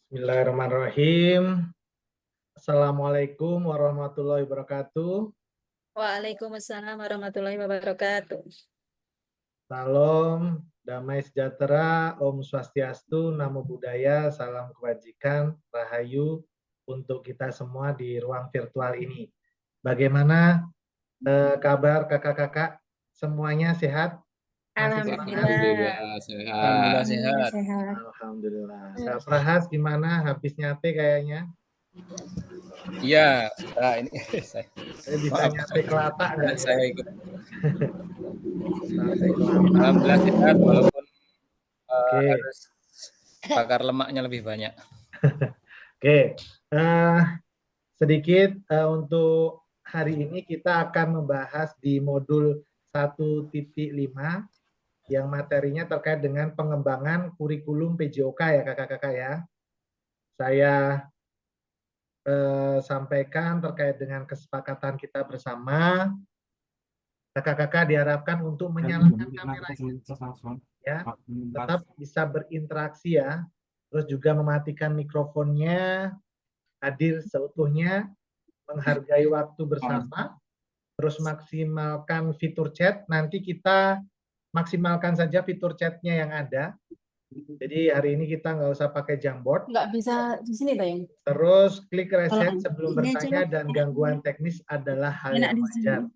Bismillahirrahmanirrahim. Assalamualaikum warahmatullahi wabarakatuh. Waalaikumsalam warahmatullahi wabarakatuh. Salam, damai sejahtera, Om Swastiastu, Namo Buddhaya, salam kebajikan, rahayu untuk kita semua di ruang virtual ini. Bagaimana kabar kakak-kakak? Semuanya sehat? Masih semangat? Alhamdulillah. sehat. Alhamdulillah sehat. Alhamdulillah. Kak Prahas gimana? Habis nyate kayaknya? Iya, ini saya Bisa maaf, nyate kelatak nggak? saya ikut. Nyate kelatak. Alhamdulillah sehat walaupun Oke. harus bakar lemaknya lebih banyak. Oke, sedikit untuk hari ini kita akan membahas di modul 1.5 yang materinya terkait dengan pengembangan kurikulum PJOK ya kakak-kakak ya. Saya sampaikan terkait dengan kesepakatan kita bersama. Kakak-kakak diharapkan untuk menyalakan kameranya ya, tetap bisa berinteraksi ya. Terus juga mematikan mikrofonnya, hadir seutuhnya, menghargai waktu bersama, terus maksimalkan fitur chat. Nanti kita maksimalkan saja fitur chatnya yang ada. Jadi hari ini kita nggak usah pakai Jamboard. Nggak bisa di sini, Tayang. Terus klik reset Kalau sebelum ini aja bertanya lah. dan gangguan teknis adalah hal Enak yang di wajar. sini.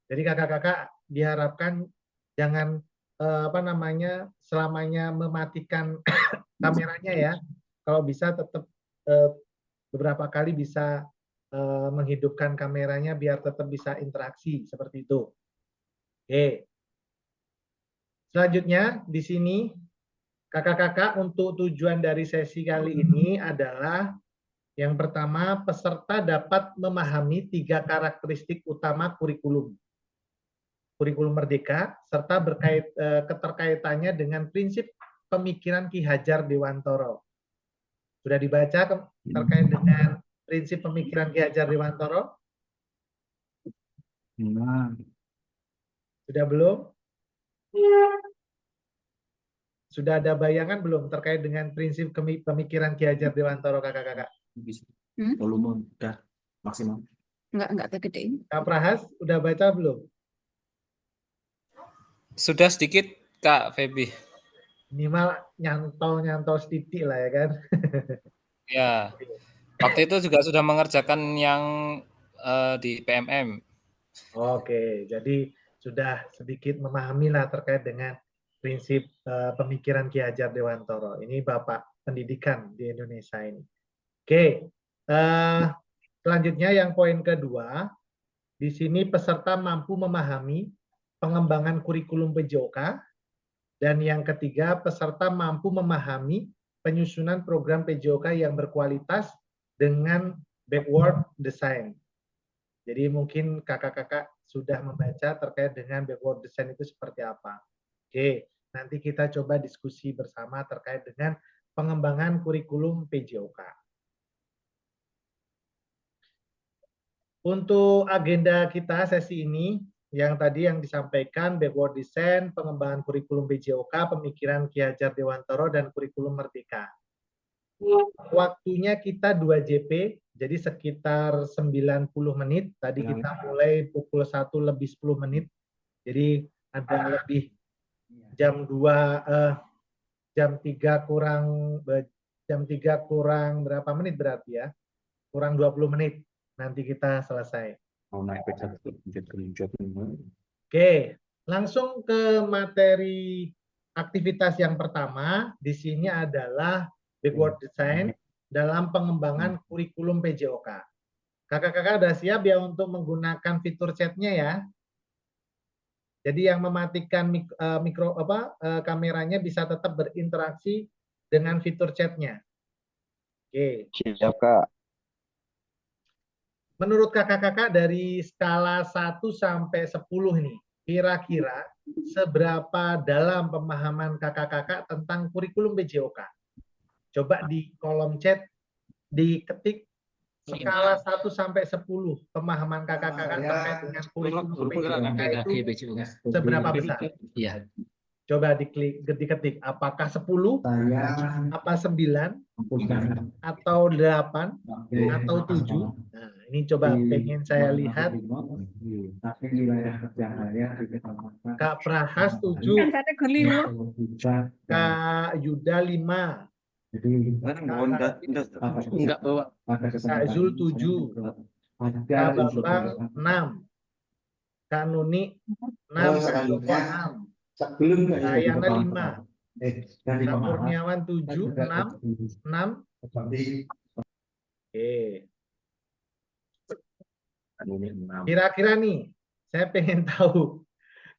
Jadi kakak-kakak diharapkan jangan selamanya mematikan kameranya ya. Kalau bisa tetap beberapa kali bisa menghidupkan kameranya biar tetap bisa interaksi seperti itu. Oke. Selanjutnya di sini kakak-kakak untuk tujuan dari sesi kali ini adalah yang pertama peserta dapat memahami 3 karakteristik utama kurikulum. Kurikulum Merdeka serta keterkaitannya dengan prinsip pemikiran Ki Hajar Dewantoro. Sudah dibaca terkait dengan prinsip pemikiran Ki Hajar Dewantoro? Sudah belum? Sudah ada bayangan belum terkait dengan prinsip pemikiran Ki Hajar Dewantoro kakak-kakak? Volume udah maksimal. Enggak tergedein. Kak Prahas, udah baca belum? Sudah sedikit, Kak Feby. Minimal nyantol sedikit lah ya kan? Ya, waktu itu juga sudah mengerjakan yang di PMM. Oke, jadi sudah sedikit memahami lah terkait dengan prinsip pemikiran Ki Hajar Dewantoro. Ini Bapak Pendidikan di Indonesia ini. Oke, selanjutnya yang poin kedua, di sini peserta mampu memahami pengembangan kurikulum PJOK, dan yang ketiga peserta mampu memahami penyusunan program PJOK yang berkualitas dengan backward design. Jadi mungkin kakak-kakak sudah membaca terkait dengan backward design itu seperti apa. Oke, nanti kita coba diskusi bersama terkait dengan pengembangan kurikulum PJOK. Untuk agenda kita sesi ini, yang tadi yang disampaikan backward design, pengembangan kurikulum PJOK, pemikiran Ki Hajar Dewantoro, dan kurikulum Merdeka. Waktunya kita 2 JP, jadi sekitar 90 menit. Tadi kita mulai pukul 1 lebih 10 menit. Jadi ada lebih jam 3 kurang berapa menit berarti ya? Kurang 20 menit. Nanti kita selesai. Oke, langsung ke materi aktivitas yang pertama. Di sini adalah backward design dalam pengembangan kurikulum PJOK. Kakak-kakak udah siap ya untuk menggunakan fitur chatnya ya? Jadi yang mematikan kameranya bisa tetap berinteraksi dengan fitur chatnya. Oke. Siap, Kak. Menurut kakak-kakak dari skala 1 sampai 10 nih, kira-kira seberapa dalam pemahaman kakak-kakak tentang kurikulum PJOK? Coba di kolom chat diketik skala 1 sampai 10 pemahaman kakak-kakak terkait dengan kurikulum PJOK itu seberapa besar? Iya. Coba diketik apakah 10, Saya apa 9, hapuskan atau 8, atau 7. Nah, ini coba pengen saya lihat. tapi wilayah kerja saya di kecamatan Kak Prahas 7, Kan saya kelima. Kak Yuda 5, jadi Enggak bawa. pada Kak Zul 7, Kak Bambang 6, Kak Nuni 6, Kak Joko 6, sebelum Kak Ayana 5, dari Kak Kurniawan 7, 6, 6. Oke. Kira-kira nih, saya pengen tahu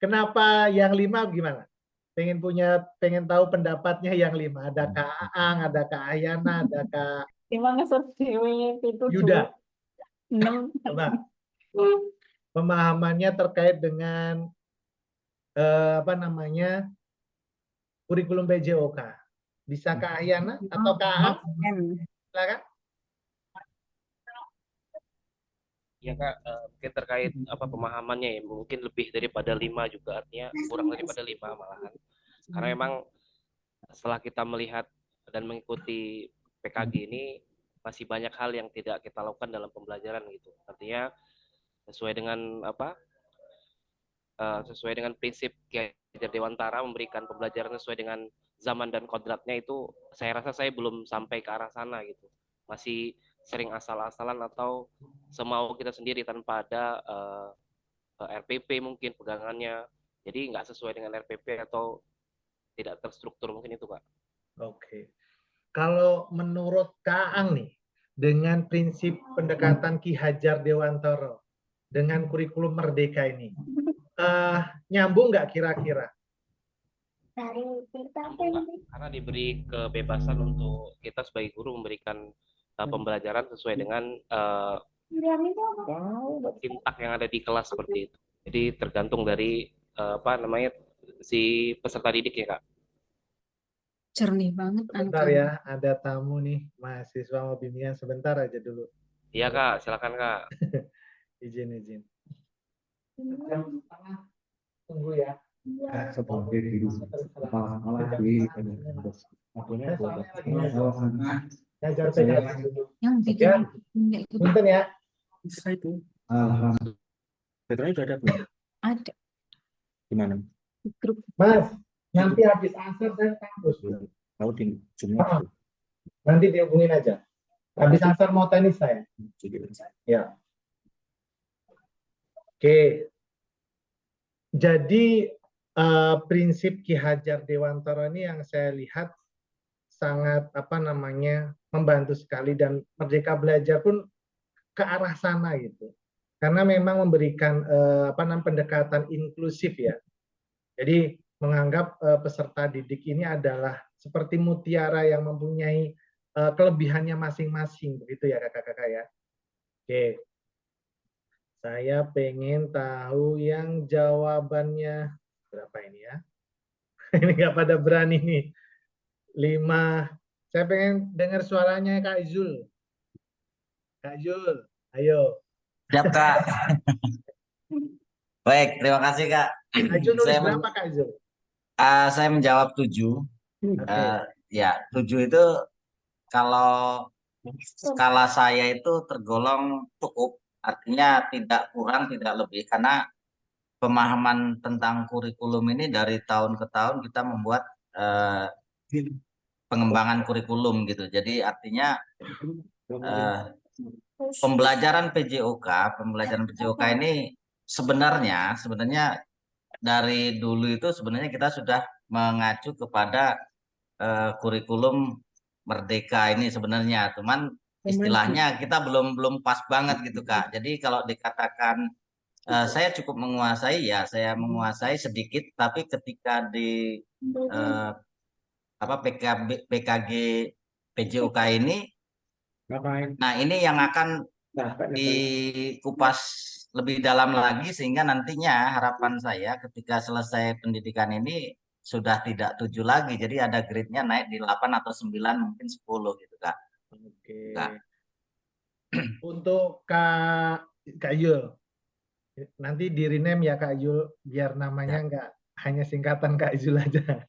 kenapa yang 5 gimana? Pengen tahu pendapatnya yang 5. Ada Kak Aang, ada Kak Ayana, ada Kak Emang ngesot dewe itu Yuda. 6. Coba pemahamannya terkait dengan apa namanya kurikulum PJOK. Bisa Kak Ayana atau Kak Aang? Silakan. Ya Kak, mungkin terkait apa pemahamannya ya, mungkin lebih daripada 5 juga, artinya kurang daripada 5 malahan. Karena memang setelah kita melihat dan mengikuti PKG ini masih banyak hal yang tidak kita lakukan dalam pembelajaran gitu. Artinya sesuai dengan apa? Sesuai dengan prinsip Ki Hajar Dewantara memberikan pembelajaran sesuai dengan zaman dan kodratnya, itu saya rasa saya belum sampai ke arah sana gitu. Masih sering asal-asalan atau semau kita sendiri tanpa ada RPP mungkin pegangannya, jadi nggak sesuai dengan RPP atau tidak terstruktur, mungkin itu Kak. Oke. Kalau menurut Kak Aang nih, dengan prinsip pendekatan Ki Hajar Dewantara dengan kurikulum Merdeka ini, nyambung nggak kira-kira? Karena diberi kebebasan untuk kita sebagai guru memberikan pembelajaran sesuai dengan tintak yang ada di kelas seperti itu. Jadi tergantung dari apa namanya si peserta didik ya Kak. Jernih banget Sebentar ya, ada tamu nih, mahasiswa mau bimbingan, sebentar aja dulu. Iya Kak, silakan Kak. Izin. Tunggu ya. sebagai diri kepala di akhirnya yang Ya, bikin punten ya. Bisa itu. Betulnya udah ada belum? ada Gimana? di grup. Mas, nanti habis asar saya kampus. Tahu di Zoom-nya? Nanti dihubungin aja. Habis asar mau tenis saya. Ya. Oke. Jadi prinsip Ki Hajar Dewantara ini yang saya lihat sangat membantu sekali, dan Merdeka Belajar pun ke arah sana gitu. Karena memang memberikan pendekatan inklusif ya. Jadi menganggap peserta didik ini adalah seperti mutiara yang mempunyai kelebihannya masing-masing, begitu ya kakak-kakak ya. Oke. Saya pengen tahu yang jawabannya berapa ini ya. Ini nggak pada berani nih. 5. Saya pengen dengar suaranya Kak Zul. Kak Zul, ayo. Siap, Kak. Baik, terima kasih, Kak. Kak Zul nulis berapa Kak Zul? Saya menjawab 7. Ya, 7 itu kalau skala saya itu tergolong cukup. Artinya tidak kurang, tidak lebih. Karena pemahaman tentang kurikulum ini dari tahun ke tahun kita membuat pengembangan kurikulum gitu. Jadi artinya pembelajaran PJOK ini sebenarnya dari dulu itu sebenarnya kita sudah mengacu kepada kurikulum Merdeka ini sebenarnya, cuman istilahnya kita belum pas banget gitu Kak. Jadi kalau dikatakan saya cukup menguasai, ya saya menguasai sedikit, tapi ketika di PKG PJOK ini, nah ini yang akan dikupas lebih dalam lagi, sehingga nantinya harapan saya ketika selesai pendidikan ini sudah tidak 7 lagi, jadi ada grade-nya naik di 8 atau 9, mungkin 10 gitu Kak. Oke. Kak. Untuk Kak Yul, nanti di rename ya Kak Yul, biar namanya hanya singkatan Kak Zul aja.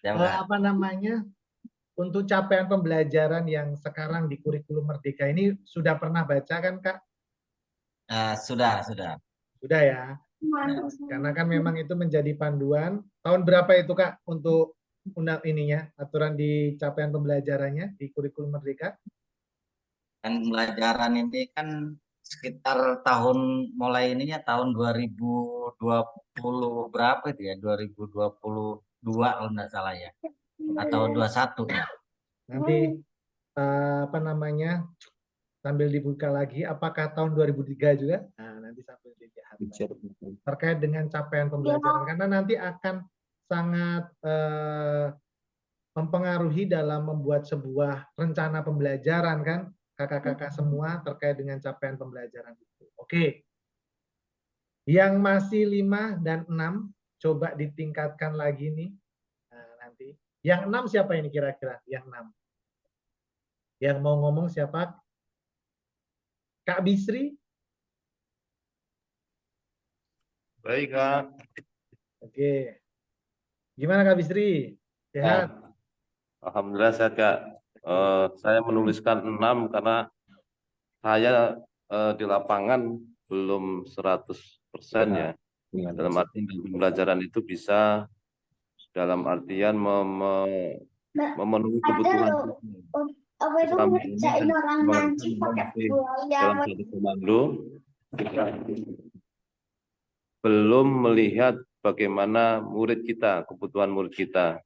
Ya, Kak. Apa namanya? Untuk capaian pembelajaran yang sekarang di kurikulum Merdeka ini sudah pernah baca kan Kak? Sudah, sudah. Sudah ya. Karena kan memang itu menjadi panduan. Tahun berapa itu Kak untuk undang ininya, aturan di capaian pembelajarannya di kurikulum Merdeka? Kan pembelajaran ini kan sekitar mulai ininya tahun 2020 berapa itu ya? 2022 kalau nggak salah ya. Atau 21 ya. Nanti apa namanya? Sambil dibuka lagi, apakah tahun 2003 juga? Nah, nanti sambil dilihat terkait dengan capaian pembelajaran, karena nanti akan sangat mempengaruhi dalam membuat sebuah rencana pembelajaran kan, kakak-kakak semua terkait dengan capaian pembelajaran itu. Oke, yang masih 5 dan 6, coba ditingkatkan lagi nih. Nah, nanti. Yang 6 siapa ini kira-kira? Yang 6. Yang mau ngomong siapa? Kak Bisri? Baik, Kak. Oke. Gimana Kak Bisri? Sehat? Alhamdulillah sehat, Kak. Saya menuliskan 6 karena saya di lapangan belum 100% ya. Dalam arti pembelajaran itu bisa dalam artian memenuhi kebutuhan selama ini dan masih dalam satu komando. Kita belum melihat bagaimana murid kita, kebutuhan murid kita.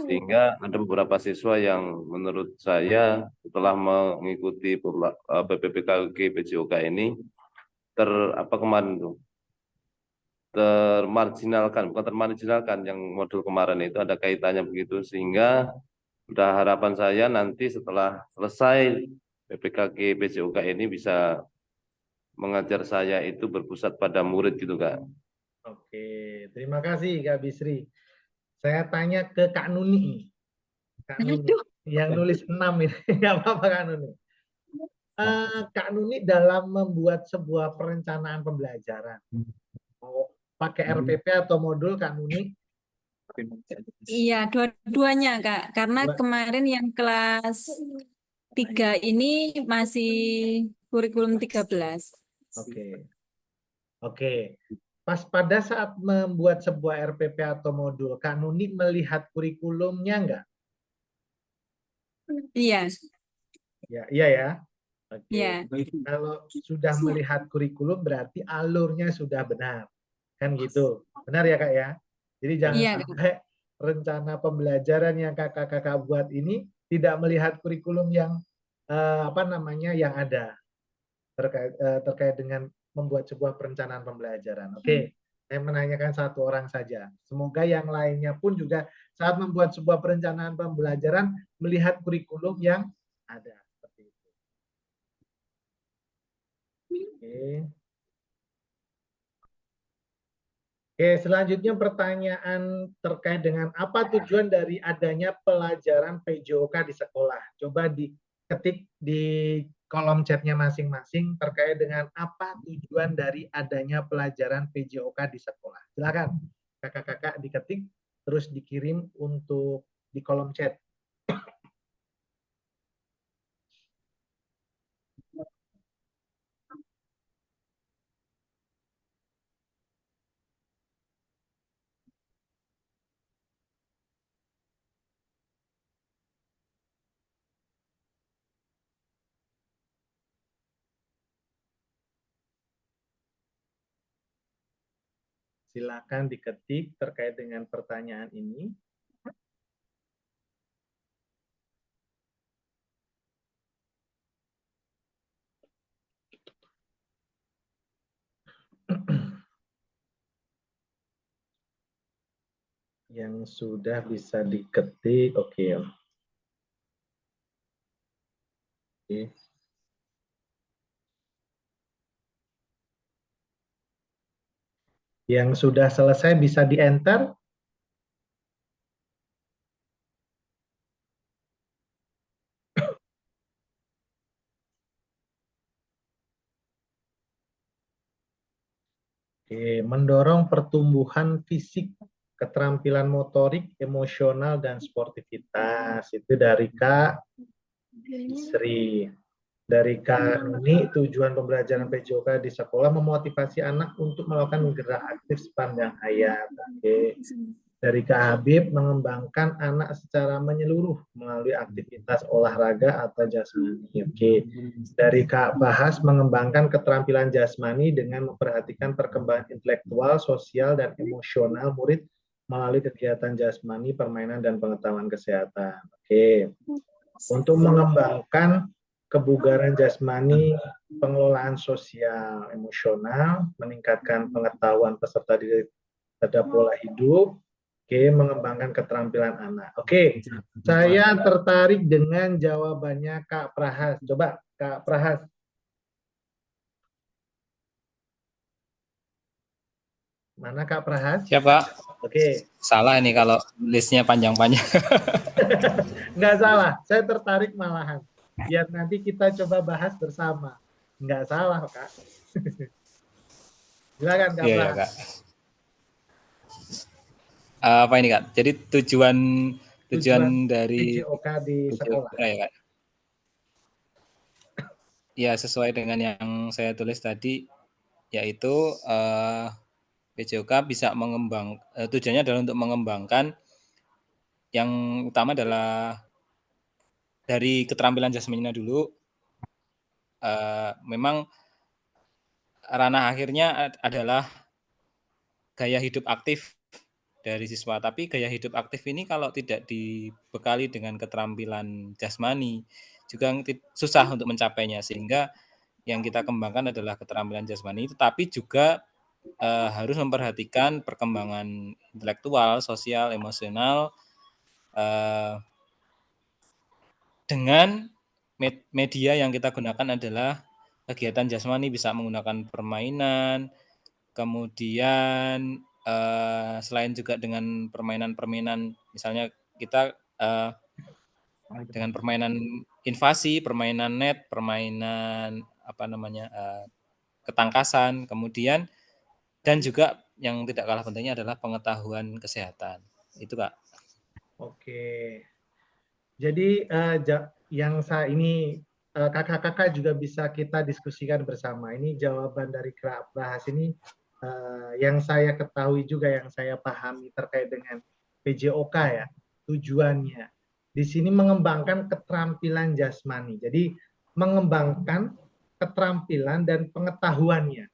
Sehingga ada beberapa siswa yang menurut saya setelah mengikuti PPPKG PJOK ini termarginalkan, bukan termarginalkan, yang modul kemarin itu ada kaitannya begitu, sehingga udah harapan saya nanti setelah selesai PPKG PJOK ini bisa mengajar saya itu berpusat pada murid gitu, Kak. Oke, terima kasih Kak Bisri. Saya tanya ke Kak Nuni. Kak Nuni, Aduh. yang nulis 6 ini. Nggak apa-apa Kak Nuni. Kak Nuni dalam membuat sebuah perencanaan pembelajaran, mau pakai RPP atau modul Kak Nuni? Iya, dua-duanya Kak. Karena Dua. kemarin yang kelas 3 ini masih kurikulum 13. Oke. Oke. Pas pada saat membuat sebuah RPP atau modul, Kak Nuni melihat kurikulumnya enggak? Iya, Ya, iya ya. Oke. iya. Kalau sudah melihat kurikulum berarti alurnya sudah benar. Kan gitu. Benar ya Kak ya? Jadi jangan Iya, Kak. sampai rencana pembelajaran yang kakak-kakak buat ini tidak melihat kurikulum yang yang ada terkait dengan membuat sebuah perencanaan pembelajaran. Oke, saya menanyakan satu orang saja. Semoga yang lainnya pun juga saat membuat sebuah perencanaan pembelajaran melihat kurikulum yang ada. Seperti itu. Oke. Oke, selanjutnya pertanyaan terkait dengan apa tujuan dari adanya pelajaran PJOK di sekolah. Coba diketik di kolom chatnya masing-masing terkait dengan apa tujuan dari adanya pelajaran PJOK di sekolah. Silakan kakak-kakak diketik terus dikirim untuk di kolom chat. Silakan diketik terkait dengan pertanyaan ini. Yang sudah bisa diketik, oke. Oke. Yang sudah selesai bisa di-enter. Oke, mendorong pertumbuhan fisik Keterampilan motorik, emosional, dan sportivitas. Itu dari Kak Sri. Dari Kak Nuni, tujuan pembelajaran PJOK di sekolah memotivasi anak untuk melakukan gerak aktif sepanjang hayat. Oke. Dari Kak Habib, mengembangkan anak secara menyeluruh melalui aktivitas olahraga atau jasmani. Oke. Dari Kak Bahas, mengembangkan keterampilan jasmani dengan memperhatikan perkembangan intelektual, sosial, dan emosional murid melalui kegiatan jasmani, permainan, dan pengetahuan kesehatan. Oke. Untuk mengembangkan kebugaran jasmani, pengelolaan sosial, emosional, meningkatkan pengetahuan peserta didik terhadap pola hidup, oke, mengembangkan keterampilan anak. Oke, saya tertarik dengan jawabannya Kak Prahas. Coba Kak Prahas. Mana Kak Prahas? Siapa? Oke. Salah ini kalau listnya panjang-panjang. Nggak salah, saya tertarik malahan. Biar nanti kita coba bahas bersama. Nggak salah, Kak. Silakan, Kak. Iya, ya, Kak. Apa ini, Kak? Jadi tujuan dari PJOK di sekolah. Ya, Kak. Ya, sesuai dengan yang saya tulis tadi, yaitu PJOK bisa tujuannya adalah untuk mengembangkan, yang utama adalah dari keterampilan jasmaninya dulu. Memang ranah akhirnya adalah gaya hidup aktif dari siswa, tapi gaya hidup aktif ini kalau tidak dibekali dengan keterampilan jasmani juga susah untuk mencapainya, sehingga yang kita kembangkan adalah keterampilan jasmani, tetapi juga harus memperhatikan perkembangan intelektual, sosial, emosional dengan media yang kita gunakan adalah kegiatan jasmani, bisa menggunakan permainan, kemudian selain juga dengan permainan-permainan, misalnya kita dengan permainan invasi, permainan net, permainan ketangkasan, kemudian dan juga yang tidak kalah pentingnya adalah pengetahuan kesehatan. Itu, Kak. Oke. Jadi yang saya ini kakak-kakak juga bisa kita diskusikan bersama. Ini jawaban dari Kak Prahas ini yang saya ketahui juga, yang saya pahami terkait dengan PJOK ya, tujuannya. Di sini mengembangkan keterampilan jasmani. Jadi mengembangkan keterampilan dan pengetahuannya.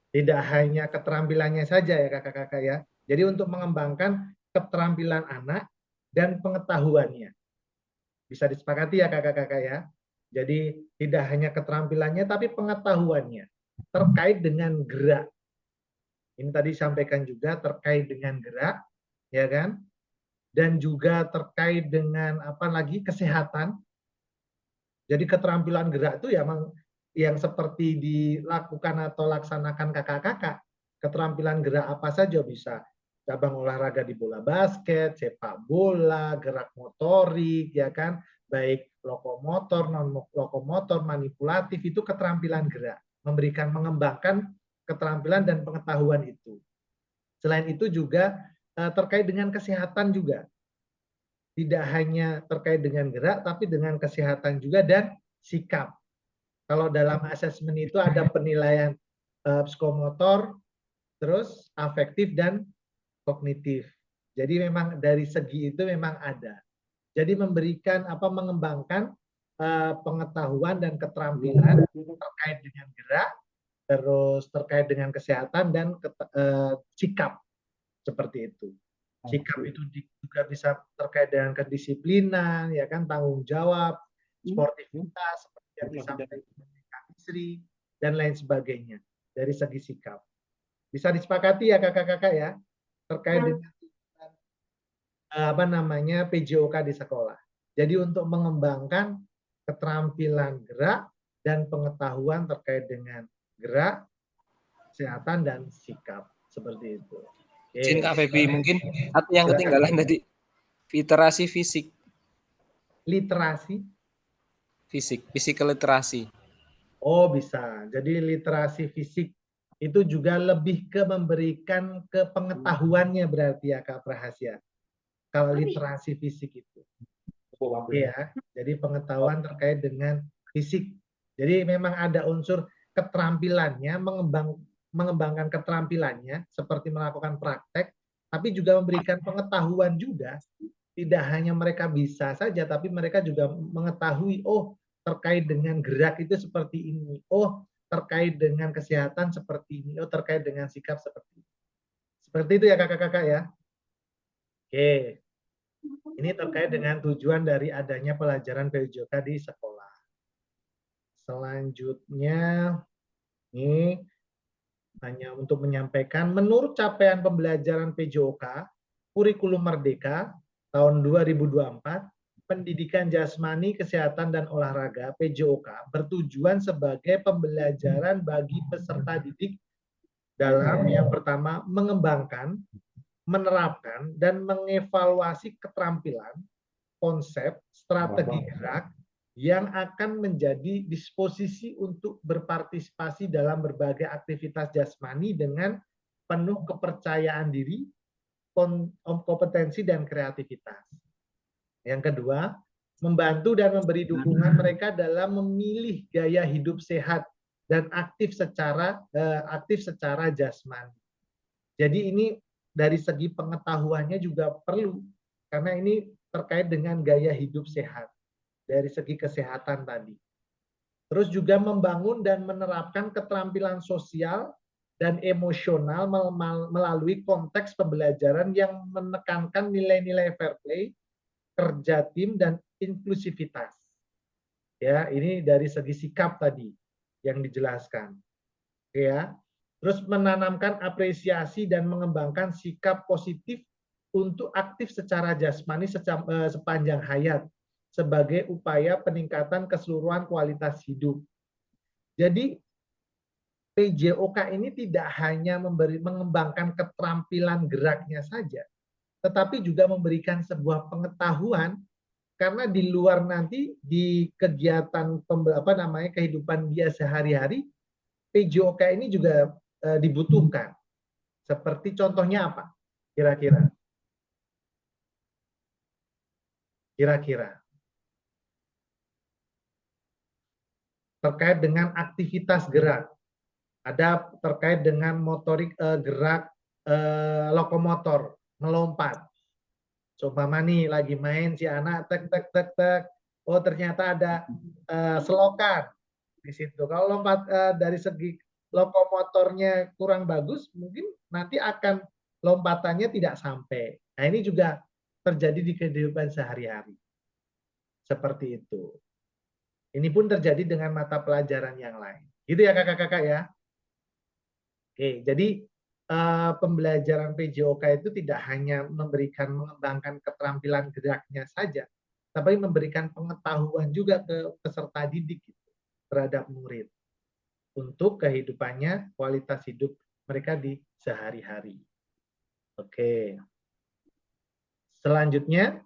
Tidak hanya keterampilannya saja ya kakak-kakak ya. Jadi untuk mengembangkan keterampilan anak dan pengetahuannya. Bisa disepakati ya kakak-kakak ya. Jadi tidak hanya keterampilannya tapi pengetahuannya terkait dengan gerak. Ini tadi sampaikan juga terkait dengan gerak, ya kan? Dan juga terkait dengan kesehatan. Jadi keterampilan gerak itu ya yang seperti dilakukan atau laksanakan kakak-kakak. Keterampilan gerak apa saja bisa. Cabang olahraga di bola basket, sepak bola, gerak motorik, ya kan? Baik lokomotor, non lokomotor, manipulatif, itu keterampilan gerak. Mengembangkan keterampilan dan pengetahuan itu. Selain itu juga terkait dengan kesehatan juga. Tidak hanya terkait dengan gerak, tapi dengan kesehatan juga dan sikap. Kalau dalam asesmen itu ada penilaian psikomotor, terus afektif dan kognitif. Jadi memang dari segi itu memang ada. Jadi mengembangkan pengetahuan dan keterampilan terkait dengan gerak, terus terkait dengan kesehatan dan sikap, seperti itu. Sikap itu juga bisa terkait dengan kedisiplinan, ya kan, tanggung jawab, sportivitas, seperti yang disampaikan Kak Sri, dan lain sebagainya dari segi sikap. Bisa disepakati ya kakak-kakak ya terkait dengan PJOK di sekolah. Jadi untuk mengembangkan keterampilan gerak dan pengetahuan terkait dengan gerak, kesehatan, dan sikap. Seperti itu. Izin Kak Febi, mungkin satu yang ketinggalan tadi, literasi fisik. Literasi? Fisik, physical literasi. Oh bisa, jadi literasi fisik. Itu juga lebih ke memberikan ke pengetahuannya berarti ya Kak Prahasya. Kalau literasi fisik itu. Ya, jadi pengetahuan terkait dengan fisik. Jadi memang ada unsur keterampilannya, mengembangkan keterampilannya seperti melakukan praktek, tapi juga memberikan pengetahuan juga. Tidak hanya mereka bisa saja, tapi mereka juga mengetahui, oh terkait dengan gerak itu seperti ini, oh terkait dengan kesehatan seperti ini, oh terkait dengan sikap seperti ini. Seperti itu ya kakak-kakak ya. Oke. Ini terkait dengan tujuan dari adanya pelajaran PJOK di sekolah. Selanjutnya, ini hanya untuk menyampaikan, menurut capaian pembelajaran PJOK, Kurikulum Merdeka tahun 2024, pendidikan jasmani, kesehatan, dan olahraga PJOK bertujuan sebagai pembelajaran bagi peserta didik dalam yang pertama, mengembangkan, menerapkan, dan mengevaluasi keterampilan, konsep, strategi gerak yang akan menjadi disposisi untuk berpartisipasi dalam berbagai aktivitas jasmani dengan penuh kepercayaan diri, kompetensi, dan kreativitas. Yang kedua, membantu dan memberi dukungan mereka dalam memilih gaya hidup sehat dan aktif secara jasmani. Jadi ini dari segi pengetahuannya juga perlu, karena ini terkait dengan gaya hidup sehat, dari segi kesehatan tadi. Terus juga membangun dan menerapkan keterampilan sosial dan emosional melalui konteks pembelajaran yang menekankan nilai-nilai fair play, kerja tim, dan inklusivitas. Ya, ini dari segi sikap tadi yang dijelaskan. Ya. Terus menanamkan apresiasi dan mengembangkan sikap positif untuk aktif secara jasmani sepanjang hayat sebagai upaya peningkatan keseluruhan kualitas hidup. Jadi PJOK ini tidak hanya mengembangkan keterampilan geraknya saja, tetapi juga memberikan sebuah pengetahuan, karena di luar nanti di kegiatan kehidupan dia sehari-hari, PJOK ini juga dibutuhkan. Seperti contohnya apa? Kira-kira. Terkait dengan aktivitas gerak. Ada terkait dengan motorik gerak lokomotor, melompat. Coba nih lagi main si anak tek tek tek tek. Oh ternyata ada selokan di situ. Kalau lompat dari segi lokomotornya kurang bagus, mungkin nanti akan lompatannya tidak sampai. Nah ini juga terjadi di kehidupan sehari-hari. Seperti itu. Ini pun terjadi dengan mata pelajaran yang lain. Gitu ya kakak-kakak ya. Oke, jadi pembelajaran PJOK itu tidak hanya mengembangkan keterampilan geraknya saja, tapi memberikan pengetahuan juga ke peserta didik gitu, terhadap murid untuk kehidupannya, kualitas hidup mereka di sehari-hari. Oke. Selanjutnya,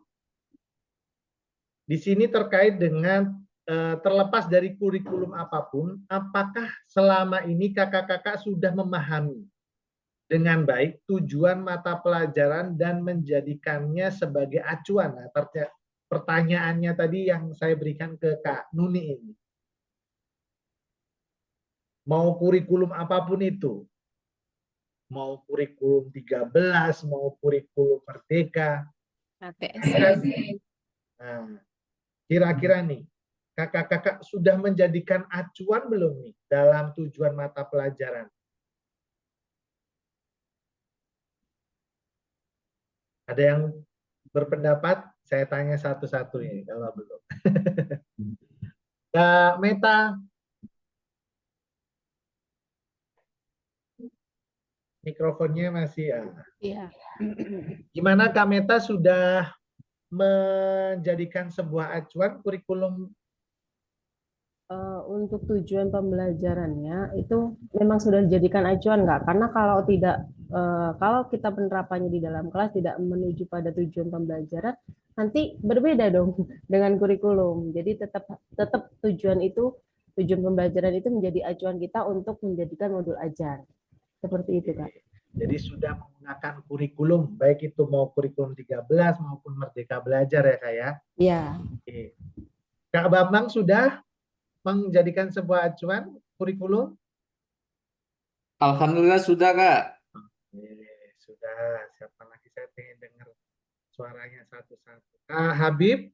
di sini terkait dengan terlepas dari kurikulum apapun, apakah selama ini kakak-kakak sudah memahami dengan baik tujuan mata pelajaran dan menjadikannya sebagai acuan? Nah, pertanyaannya tadi yang saya berikan ke Kak Nuni ini. Mau kurikulum apapun itu, mau kurikulum 13, mau kurikulum Merdeka. Nah, kira-kira nih, kakak-kakak sudah menjadikan acuan belum nih dalam tujuan mata pelajaran? Ada yang berpendapat? Saya tanya satu-satu ya, kalau belum. Kak Meta, mikrofonnya masih ya. Iya. Gimana Kak Meta sudah menjadikan sebuah acuan kurikulum? Untuk tujuan pembelajarannya itu memang sudah dijadikan acuan nggak? Karena kalau tidak, kalau kita penerapannya di dalam kelas tidak menuju pada tujuan pembelajaran, nanti berbeda dong dengan kurikulum. Jadi tetap tujuan pembelajaran itu menjadi acuan kita untuk menjadikan modul ajar. Seperti itu, Kak. Jadi sudah menggunakan kurikulum, baik itu mau kurikulum 13 maupun Merdeka Belajar ya Kak ya. Iya. Oke. Kak Bambang sudah menjadikan sebuah acuan kurikulum? Alhamdulillah sudah, Kak. Sudah. Siapa lagi, saya pengen dengar suaranya satu-satu. Kak Habib?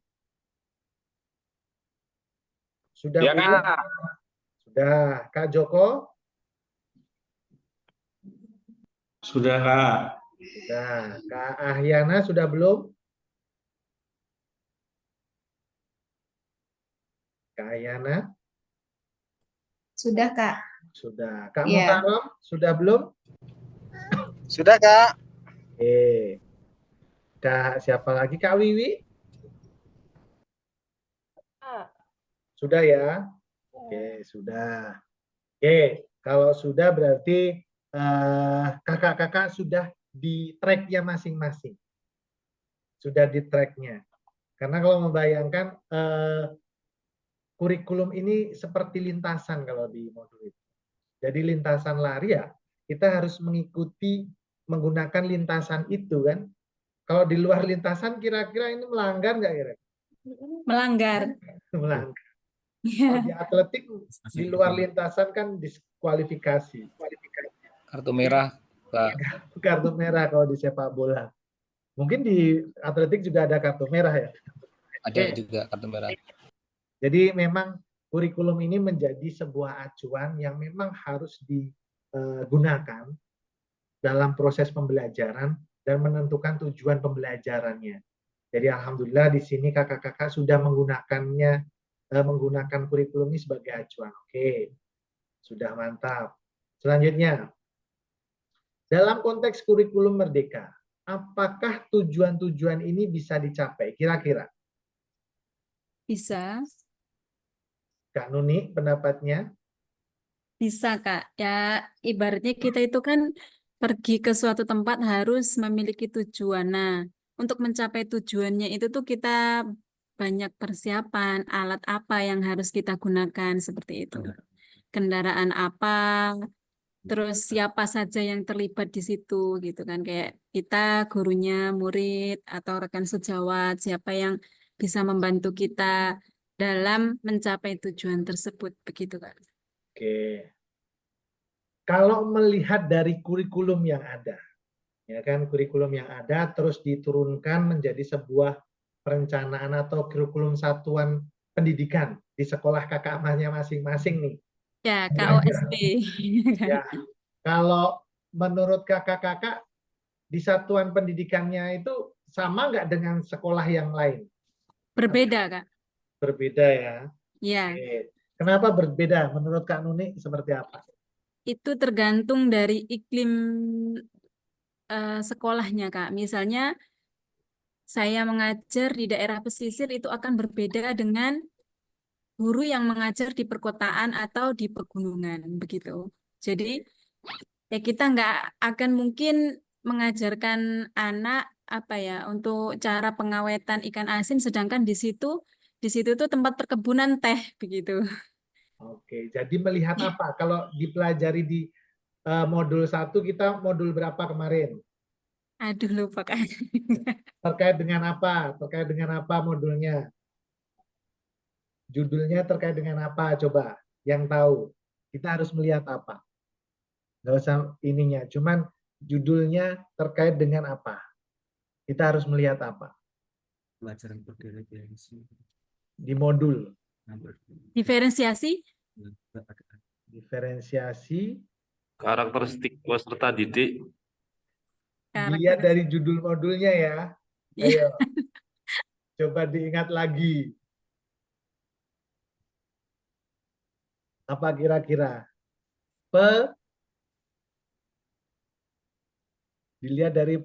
Sudah Ya, belum? Kak. Sudah. Kak Joko? Sudah, Kak. Sudah. Kak Ahyana sudah belum? Kak Ahyana? Sudah, Kak. Sudah. Kak Iya. Mukarram sudah belum? Sudah, Kak. Oke. Kak siapa lagi? Kak Wiwi? Sudah ya? Oke, sudah. Oke, kalau sudah berarti kakak-kakak sudah di tracknya masing-masing. Sudah di tracknya. Karena kalau membayangkan kurikulum ini seperti lintasan kalau di modul itu. Jadi lintasan lari ya, kita harus mengikuti menggunakan lintasan itu kan. Kalau di luar lintasan kira-kira ini melanggar nggak kira-kira? Melanggar. Melanggar. Kalau di atletik di luar lintasan kan diskualifikasi. Kartu merah, Pak. Kartu merah kalau di sepak bola. Mungkin di atletik juga ada kartu merah ya. Ada juga kartu merah. Jadi memang kurikulum ini menjadi sebuah acuan yang memang harus digunakan dalam proses pembelajaran dan menentukan tujuan pembelajarannya. Jadi alhamdulillah di sini kakak-kakak sudah menggunakannya, menggunakan kurikulum ini sebagai acuan. Oke, sudah mantap. Selanjutnya, dalam konteks kurikulum merdeka, apakah tujuan-tujuan ini bisa dicapai? Kira-kira? Bisa. Kak Nuni, pendapatnya? Bisa, Kak. Ya, ibaratnya kita itu kan pergi ke suatu tempat harus memiliki tujuan. Nah, untuk mencapai tujuannya itu tuh kita banyak persiapan, alat apa yang harus kita gunakan seperti itu. Kendaraan apa, terus siapa saja yang terlibat di situ gitu kan. Kayak kita, gurunya, murid, atau rekan sejawat, siapa yang bisa membantu kita dalam mencapai tujuan tersebut. Begitu, Kak. Oke. Kalau melihat dari kurikulum yang ada, ya kan, kurikulum yang ada terus diturunkan menjadi sebuah perencanaan atau kurikulum satuan pendidikan di sekolah kakak emasnya masing-masing nih. Ya, KOSP. Ya, kalau menurut kakak-kakak di satuan pendidikannya itu sama nggak dengan sekolah yang lain? Berbeda, Kak. Berbeda ya. Ya, Oke. Kenapa berbeda? Menurut Kak Nuni seperti apa? itu tergantung dari iklim sekolahnya, Kak. Misalnya saya mengajar di daerah pesisir itu akan berbeda dengan guru yang mengajar di perkotaan atau di pegunungan, begitu. Jadi ya kita nggak akan mungkin mengajarkan anak apa ya untuk cara pengawetan ikan asin, sedangkan di situ tuh tempat perkebunan teh, begitu. Oke, jadi melihat apa? Kalau dipelajari di modul 1, kita modul berapa kemarin? Aduh, lupa, Kak. Terkait dengan apa? Terkait dengan apa modulnya? Judulnya terkait dengan apa? Coba yang tahu. Kita harus melihat apa? Nggak usah ininya, cuman judulnya terkait dengan apa? Kita harus melihat apa? Pelajaran berdiferensiasi. Di modul. Diferensiasi? Diferensiasi. Karakteristik peserta didik. Dilihat dari judul modulnya ya. Ayo. Coba diingat lagi. Apa kira-kira? Dilihat dari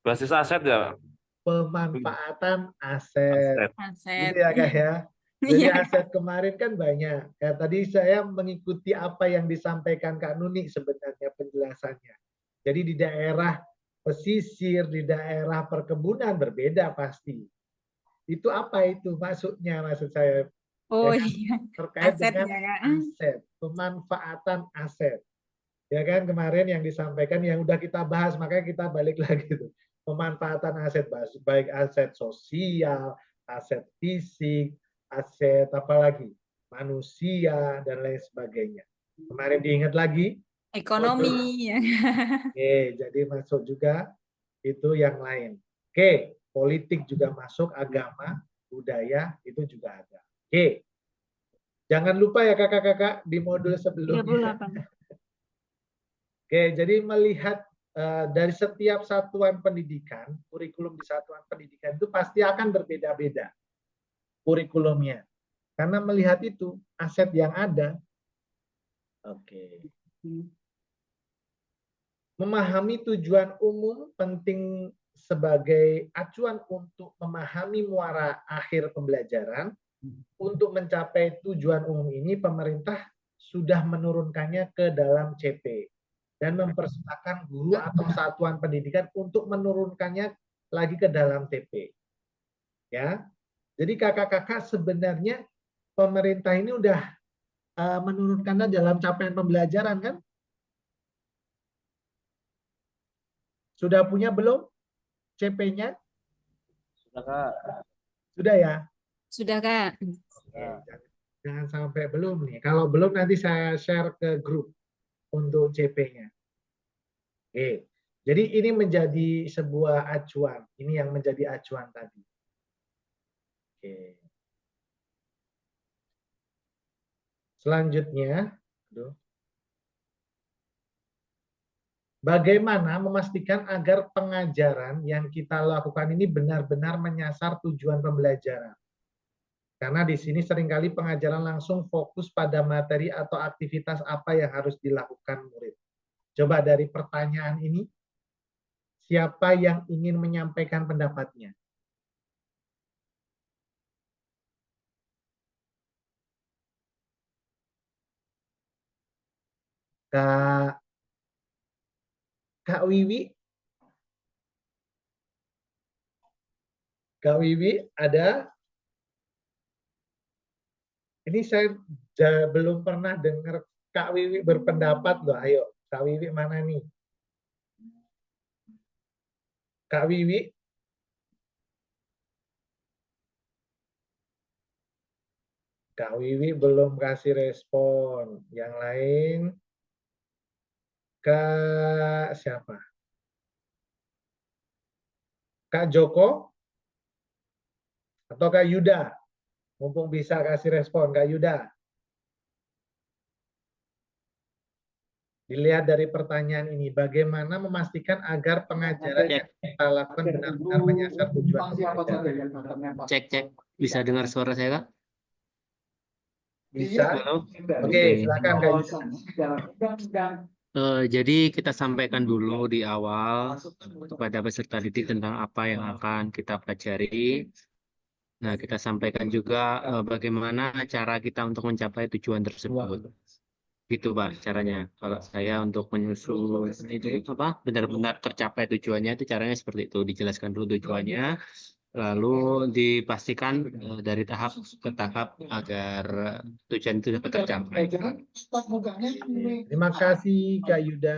Basis aset ya. pemanfaatan aset. Aset. Gitu ya Kak ya. Jadi aset kemarin kan banyak. Ya, tadi saya mengikuti apa yang disampaikan Kak Nuni sebenarnya penjelasannya. Jadi di daerah pesisir, di daerah perkebunan berbeda pasti. Itu apa itu maksudnya, maksud saya? Oh Ya kan? iya, Terkait aset dengan ya, Kak. aset, pemanfaatan aset. Ya kan kemarin yang disampaikan yang udah kita bahas, makanya kita balik lagi tuh. Pemanfaatan aset baik aset sosial, aset fisik, aset apa lagi? Manusia dan lain sebagainya. Kemarin diingat lagi? Ekonomi ya. Oke, jadi masuk juga itu yang lain. Oke, politik juga masuk, agama, budaya itu juga ada. Oke. Jangan lupa ya kakak-kakak di modul sebelumnya. 38. Oke, jadi melihat dari setiap satuan pendidikan, kurikulum di satuan pendidikan itu pasti akan berbeda-beda kurikulumnya. Karena melihat itu aset yang ada. Oke. Memahami tujuan umum penting sebagai acuan untuk memahami muara akhir pembelajaran. Untuk mencapai tujuan umum ini, pemerintah sudah menurunkannya ke dalam CP dan mempersilahkan guru atau satuan pendidikan untuk menurunkannya lagi ke dalam TP. Ya, jadi kakak-kakak sebenarnya pemerintah ini udah menurunkannya dalam capaian pembelajaran kan? Sudah punya belum CP-nya? Sudah Kak. Sudah ya? Sudah Kak. Oke, jangan sampai belum nih. Kalau belum nanti saya share ke grup untuk CP-nya. Oke. Jadi ini menjadi sebuah acuan. Ini yang menjadi acuan tadi. Oke. Selanjutnya, bagaimana memastikan agar pengajaran yang kita lakukan ini benar-benar menyasar tujuan pembelajaran? Karena di sini seringkali pengajaran langsung fokus pada materi atau aktivitas apa yang harus dilakukan murid. Coba dari pertanyaan ini, siapa yang ingin menyampaikan pendapatnya? Kak Wiwi? Kak Wiwi ada? Ini saya belum pernah dengar Kak Wiwi berpendapat loh. Ayo, Kak Wiwi mana nih? Kak Wiwi? Kak Wiwi belum kasih respon. Yang lain? Kak siapa? Kak Joko? Atau Kak Yuda? Mumpung bisa kasih respon, Kak Yuda. Dilihat dari pertanyaan ini, bagaimana memastikan agar pengajaran yang kita lakukan benar-benar menyasar tujuan pembelajaran? Cek. Bisa dengar suara saya, Kak? Bisa? Oke, silakan Kak Yuda. Jadi kita sampaikan dulu di awal kepada peserta didik tentang apa yang akan kita pelajari. Nah, kita sampaikan juga bagaimana cara kita untuk mencapai tujuan tersebut. Gitu Pak caranya. Kalau saya untuk menyusun itu apa benar-benar tercapai tujuannya itu caranya seperti itu. Dijelaskan dulu tujuannya, lalu dipastikan dari tahap ke tahap agar tujuan itu dapat tercapai. Terima kasih Kak Yuda.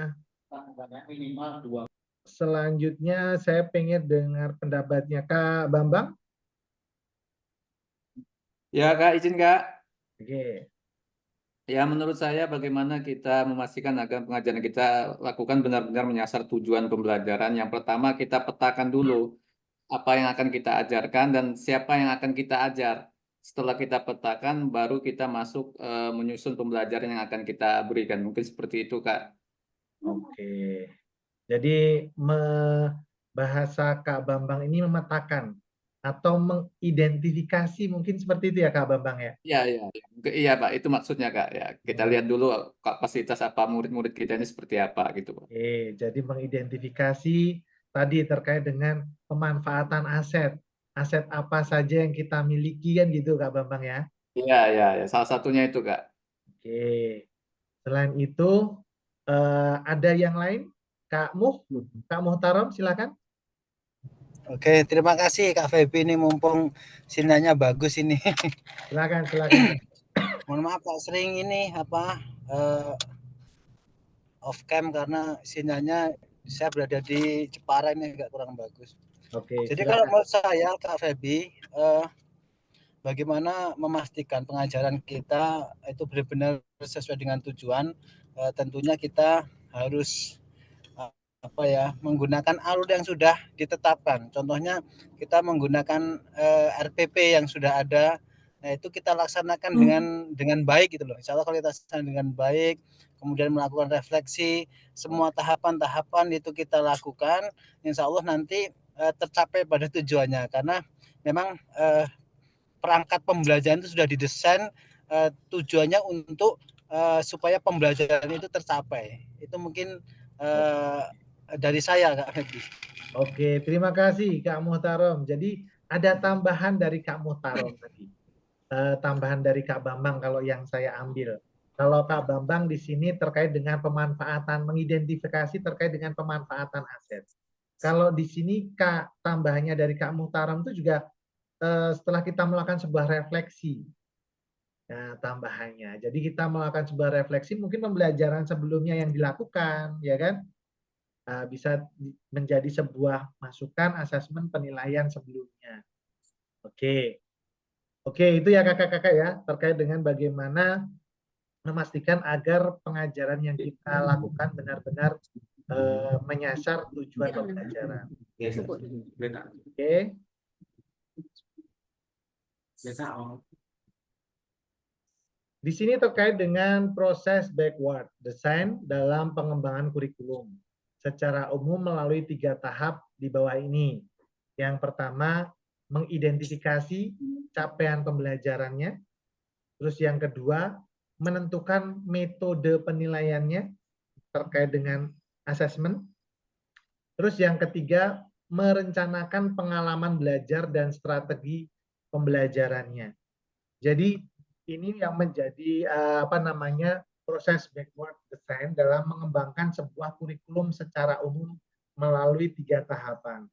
Selanjutnya saya pengen dengar pendapatnya Kak Bambang. Ya Kak, izin Kak. Oke. Ya menurut saya bagaimana kita memastikan agar pengajaran kita lakukan benar-benar menyasar tujuan pembelajaran. Yang pertama kita petakan dulu apa yang akan kita ajarkan dan siapa yang akan kita ajar. Setelah kita petakan baru kita masuk menyusun pembelajaran yang akan kita berikan. Mungkin seperti itu Kak. Oke. Jadi bahasa Kak Bambang ini memetakan atau mengidentifikasi mungkin seperti itu ya Kak Bambang ya? Iya Pak, itu maksudnya Kak ya. Kita lihat dulu kapasitas apa murid-murid kita ini seperti apa gitu Pak. Oke, jadi mengidentifikasi tadi terkait dengan pemanfaatan aset. Aset apa saja yang kita miliki kan gitu Kak Bambang ya? Iya, salah satunya itu Kak. Oke. Selain itu ada yang lain? Kak Muhtaram silakan. Oke, terima kasih Kak Febi ini mumpung sinyalnya bagus ini. Silakan. Mohon maaf Kak, sering ini off cam karena sinyalnya saya berada di Jepara ini agak kurang bagus. Oke, Jadi kalau silakan. menurut saya Kak Febi, bagaimana memastikan pengajaran kita itu benar-benar sesuai dengan tujuan, tentunya kita harus menggunakan alur yang sudah ditetapkan. Contohnya kita menggunakan RPP yang sudah ada. Nah, itu kita laksanakan dengan baik gitu loh. Insya Allah kalau kita laksanakan dengan baik, kemudian melakukan refleksi, semua tahapan-tahapan itu kita lakukan, insya Allah nanti tercapai pada tujuannya. Karena memang perangkat pembelajaran itu sudah didesain tujuannya untuk supaya pembelajaran itu tercapai. Itu mungkin dari saya, Kak Febi. Oke, terima kasih Kak Muhtarom. Jadi ada tambahan dari Kak Muhtarom tadi. Tambahan dari Kak Bambang kalau yang saya ambil. Kalau Kak Bambang di sini terkait dengan pemanfaatan, mengidentifikasi terkait dengan pemanfaatan aset. Kalau di sini Kak tambahannya dari Kak Muhtarom itu juga setelah kita melakukan sebuah refleksi. Nah, tambahannya. Jadi kita melakukan sebuah refleksi, mungkin pembelajaran sebelumnya yang dilakukan, ya kan? Bisa menjadi sebuah masukan, asesmen, penilaian sebelumnya. Oke. Oke, itu ya kakak-kakak ya, terkait dengan bagaimana memastikan agar pengajaran yang kita lakukan benar-benar menyasar tujuan pembelajaran. Oke. Di sini terkait dengan proses backward design dalam pengembangan kurikulum. Secara umum melalui 3 tahap di bawah ini. Yang pertama, mengidentifikasi capaian pembelajarannya. Terus yang kedua, menentukan metode penilaiannya terkait dengan asesmen. Terus yang ketiga, merencanakan pengalaman belajar dan strategi pembelajarannya. Jadi ini yang menjadi proses backward design dalam mengembangkan sebuah kurikulum secara umum melalui 3 tahapan.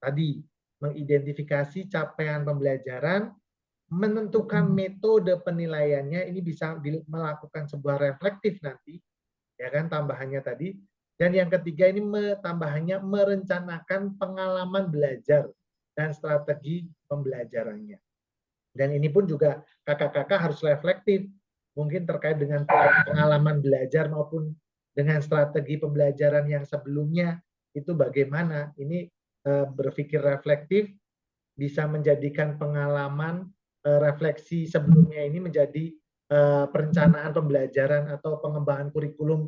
Tadi, mengidentifikasi capaian pembelajaran, menentukan metode penilaiannya, ini bisa melakukan sebuah reflektif nanti, ya kan, tambahannya tadi. Dan yang ketiga ini tambahannya merencanakan pengalaman belajar dan strategi pembelajarannya. Dan ini pun juga kakak-kakak harus reflektif, mungkin terkait dengan pengalaman belajar maupun dengan strategi pembelajaran yang sebelumnya itu bagaimana. Ini berpikir reflektif, bisa menjadikan pengalaman refleksi sebelumnya ini menjadi perencanaan pembelajaran atau pengembangan kurikulum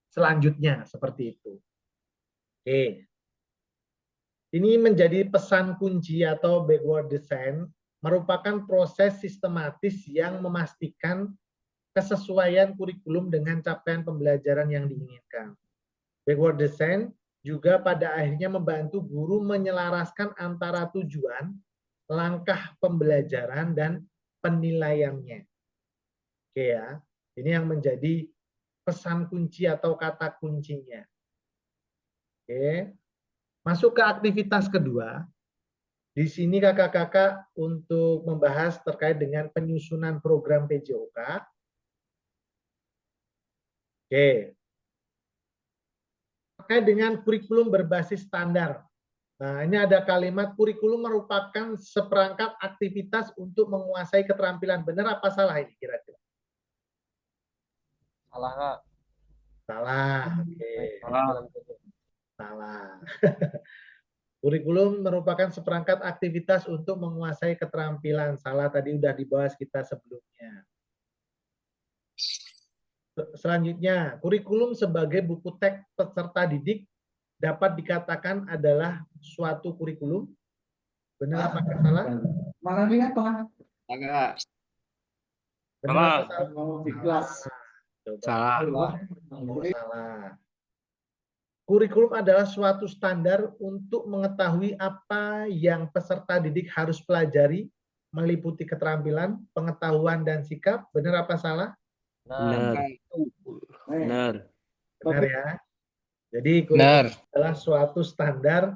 selanjutnya, seperti itu. Oke. Ini menjadi pesan kunci atau backward design, merupakan proses sistematis yang memastikan kesesuaian kurikulum dengan capaian pembelajaran yang diinginkan. Backward design juga pada akhirnya membantu guru menyelaraskan antara tujuan, langkah pembelajaran, dan penilaiannya. Oke ya, ini yang menjadi pesan kunci atau kata kuncinya. Oke, masuk ke aktivitas kedua. Di sini kakak-kakak untuk membahas terkait dengan penyusunan program PJOK. Oke. Terkait dengan kurikulum berbasis standar. Nah, ini ada kalimat kurikulum merupakan seperangkat aktivitas untuk menguasai keterampilan. Benar apa salah ini kira-kira? Salah, Kak. Salah. Oke. Salah. Salah. Kurikulum merupakan seperangkat aktivitas untuk menguasai keterampilan. Salah, tadi udah dibahas kita sebelumnya. Selanjutnya, kurikulum sebagai buku teks peserta didik dapat dikatakan adalah suatu kurikulum. Benar apa salah? Agak. Benar apa salah? Salah. Salah. Kurikulum adalah suatu standar untuk mengetahui apa yang peserta didik harus pelajari, meliputi keterampilan, pengetahuan, dan sikap. Benar apa salah? Benar. Benar. Benar ya. Jadi kurikulum adalah suatu standar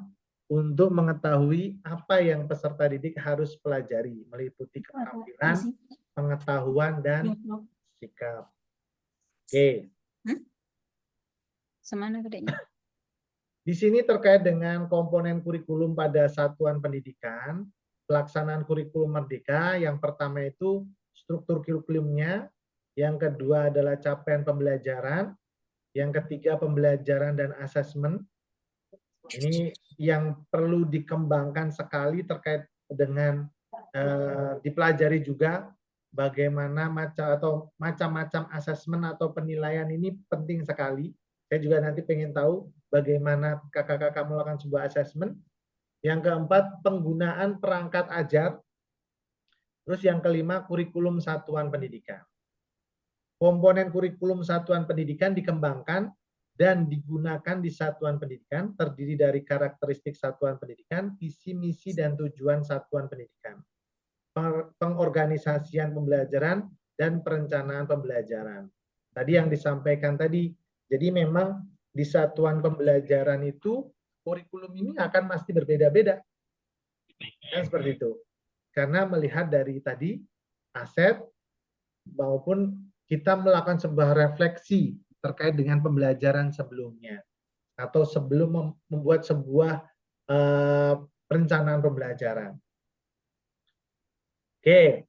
untuk mengetahui apa yang peserta didik harus pelajari, meliputi keterampilan, pengetahuan, dan sikap. Oke. Semana gedenya? Di sini terkait dengan komponen kurikulum pada satuan pendidikan, pelaksanaan kurikulum merdeka, yang pertama itu struktur kurikulumnya, yang kedua adalah capaian pembelajaran, yang ketiga pembelajaran dan asesmen. Ini yang perlu dikembangkan sekali terkait dengan dipelajari juga bagaimana macam-macam asesmen atau penilaian ini penting sekali. Saya juga nanti pengen tahu bagaimana kakak-kakak melakukan sebuah asesmen. Yang keempat, penggunaan perangkat ajar. Terus yang kelima, kurikulum satuan pendidikan. Komponen kurikulum satuan pendidikan dikembangkan dan digunakan di satuan pendidikan, terdiri dari karakteristik satuan pendidikan, visi, misi, dan tujuan satuan pendidikan, pengorganisasian pembelajaran, dan perencanaan pembelajaran. Tadi yang disampaikan tadi, jadi memang di satuan pembelajaran itu kurikulum ini akan pasti berbeda-beda. Kan seperti itu. Karena melihat dari tadi aset maupun kita melakukan sebuah refleksi terkait dengan pembelajaran sebelumnya atau sebelum membuat sebuah perencanaan pembelajaran. Oke.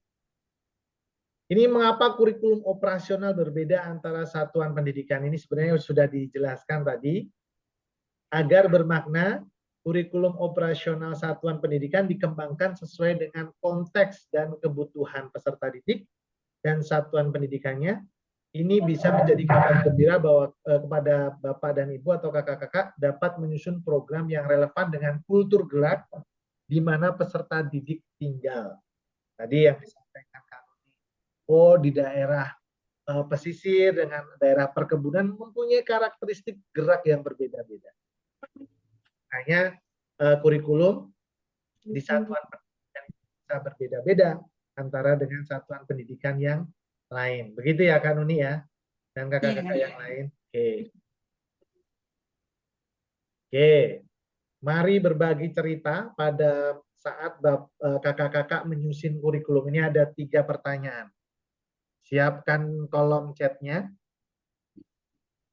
Ini mengapa kurikulum operasional berbeda antara satuan pendidikan? Ini sebenarnya sudah dijelaskan tadi. Agar bermakna, kurikulum operasional satuan pendidikan dikembangkan sesuai dengan konteks dan kebutuhan peserta didik dan satuan pendidikannya. Ini bisa menjadi kabar gembira bahwa kepada Bapak dan Ibu atau kakak-kakak dapat menyusun program yang relevan dengan kultur gerak di mana peserta didik tinggal. Tadi yang disampaikan Kak Nuni, di daerah pesisir dengan daerah perkebunan mempunyai karakteristik gerak yang berbeda-beda. Makanya kurikulum di satuan pendidikan bisa berbeda-beda antara dengan satuan pendidikan yang lain. Begitu ya Kak Nuni ya, dan kakak-kakak yang lain. Oke. Mari berbagi cerita pada saat kakak-kakak menyusun kurikulum. Ini ada 3 pertanyaan. Siapkan kolom chatnya,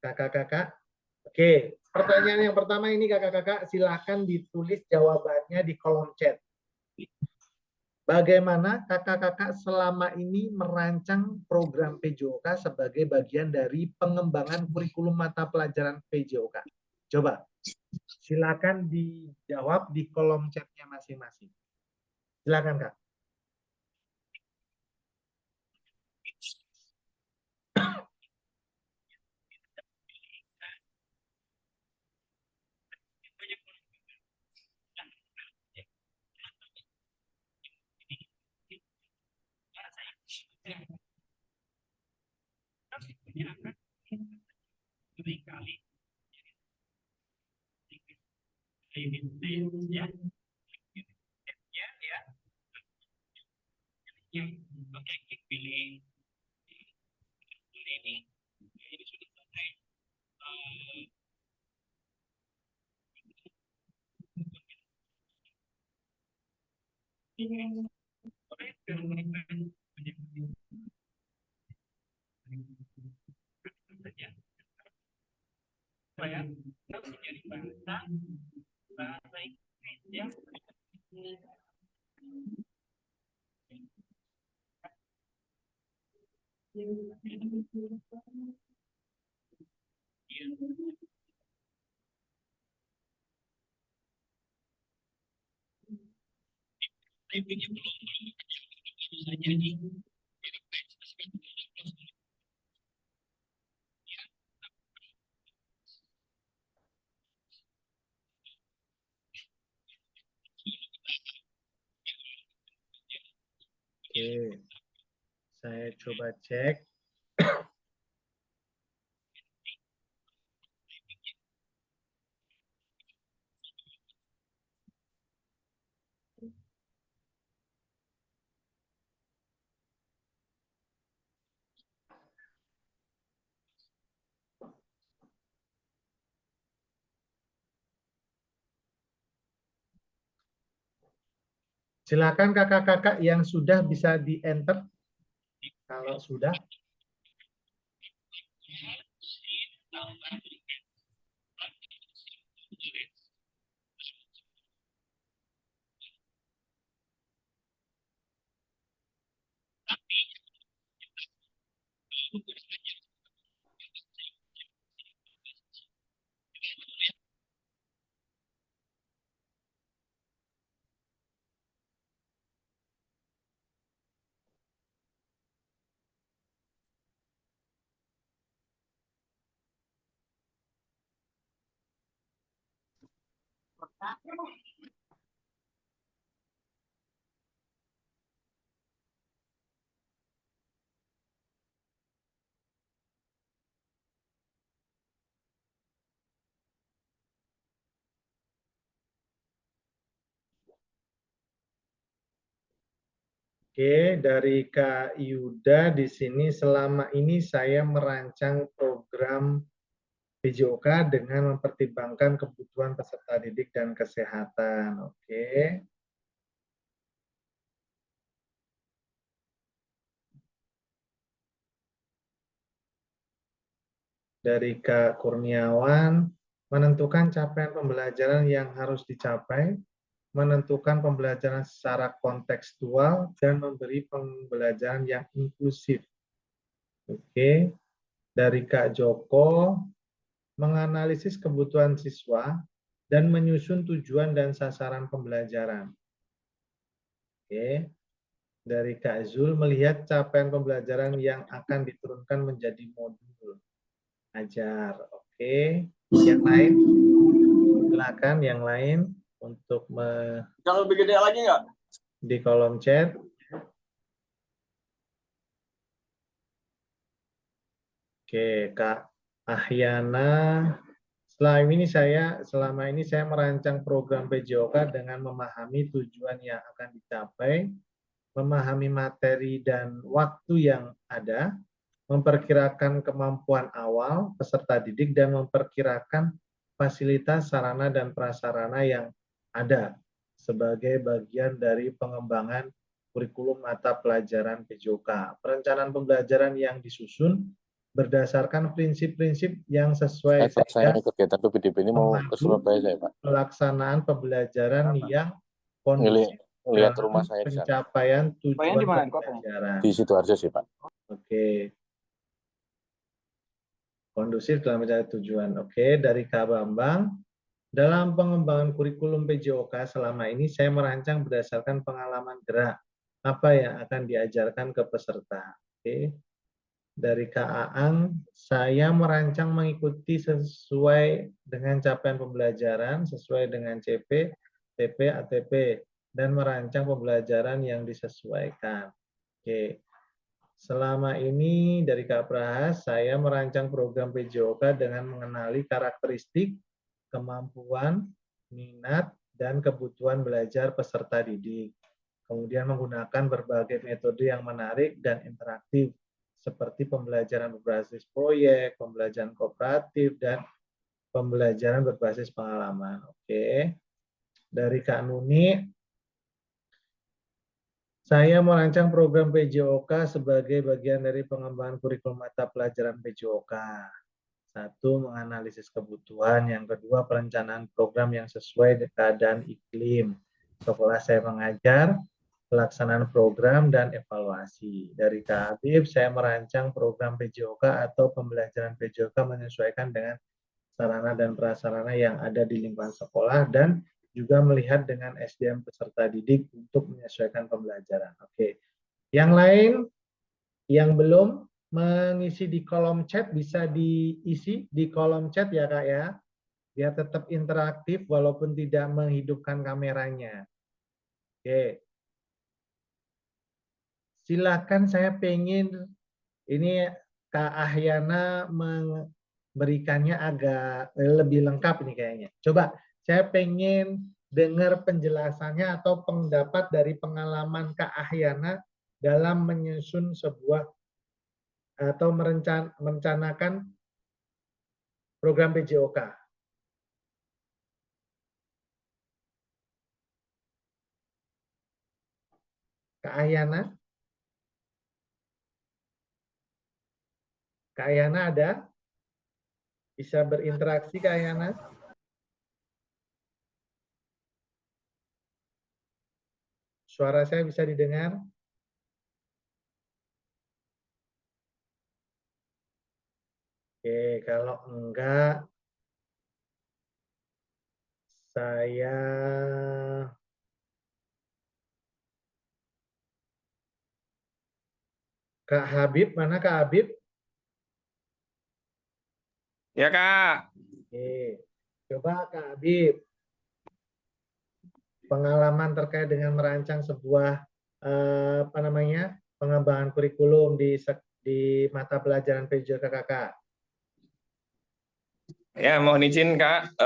kakak-kakak. Oke, pertanyaan yang pertama ini kakak-kakak silakan ditulis jawabannya di kolom chat. Bagaimana kakak-kakak selama ini merancang program PJOK sebagai bagian dari pengembangan kurikulum mata pelajaran PJOK? Coba, silakan dijawab di kolom chatnya masing-masing. Silakan Kak. Oke, saya coba cek. Silakan kakak-kakak yang sudah bisa di-enter. Kalau sudah. Oke, dari Kak Yuda di sini selama ini saya merancang program PJOK dengan mempertimbangkan kebutuhan peserta didik dan kesehatan. Oke. Dari Kak Kurniawan, menentukan capaian pembelajaran yang harus dicapai, menentukan pembelajaran secara kontekstual, dan memberi pembelajaran yang inklusif. Oke. Dari Kak Joko, menganalisis kebutuhan siswa dan menyusun tujuan dan sasaran pembelajaran. Oke. Dari Kak Zul, melihat capaian pembelajaran yang akan diturunkan menjadi modul ajar. Oke. Yang lain? Silakan yang lain untuk Jangan lebih gede lagi nggak? di kolom chat. Oke, Kak Ahyana. Selama ini saya merancang program PJOK dengan memahami tujuan yang akan dicapai, memahami materi dan waktu yang ada, memperkirakan kemampuan awal peserta didik, dan memperkirakan fasilitas, sarana, dan prasarana yang ada sebagai bagian dari pengembangan kurikulum mata pelajaran PJOK. Perencanaan pembelajaran yang disusun berdasarkan prinsip-prinsip yang sesuai Saya ikut kegiatan PPDB ini mau ke Surabaya saya, Pak. pelaksanaan pembelajaran yang kondusif Lihat dalam rumah saya di sana. pencapaian tujuan pembelajaran. Di Sidoarjo sih, Pak. Oke. Kondusif dalam mencari tujuan. Oke, dari Kak Bambang. Dalam pengembangan kurikulum PJOK selama ini saya merancang berdasarkan pengalaman gerak apa yang akan diajarkan ke peserta. Oke. Dari Kak Aang, saya merancang mengikuti sesuai dengan capaian pembelajaran, sesuai dengan CP, TP, ATP, dan merancang pembelajaran yang disesuaikan. Oke. Selama ini dari Kak Prahas, saya merancang program PJOK dengan mengenali karakteristik, kemampuan, minat, dan kebutuhan belajar peserta didik. Kemudian menggunakan berbagai metode yang menarik dan interaktif, seperti pembelajaran berbasis proyek, pembelajaran kooperatif, dan pembelajaran berbasis pengalaman. Oke. Dari Kak Nuni, saya merancang program PJOK sebagai bagian dari pengembangan kurikulum mata pelajaran PJOK. Satu, menganalisis kebutuhan. Yang kedua, perencanaan program yang sesuai dengan keadaan iklim. Sekolah saya mengajar, pelaksanaan program, dan evaluasi. Dari Kak Habib, saya merancang program PJOK atau pembelajaran PJOK menyesuaikan dengan sarana dan prasarana yang ada di lingkungan sekolah dan juga melihat dengan SDM peserta didik untuk menyesuaikan pembelajaran. Oke. Yang lain yang belum mengisi di kolom chat bisa diisi di kolom chat ya Kak ya. Biar tetap interaktif walaupun tidak menghidupkan kameranya. Oke. Silakan, saya pengen ini Kak Ahyana memberikannya agak lebih lengkap ini kayaknya. Coba saya pengen dengar penjelasannya atau pendapat dari pengalaman Kak Ahyana dalam menyusun sebuah atau merencanakan program PJOK. Kak Ahyana? Kak Ahyana ada? Bisa berinteraksi Kak Ahyana? Suara saya bisa didengar? Oke, kalau enggak, saya Kak Habib, mana Kak Habib? Ya, Kak. Oke, coba Kak Habib, pengalaman terkait dengan merancang sebuah apa namanya pengembangan kurikulum di mata pelajaran PJOK Kakak. Ya, mohon izin, Kak.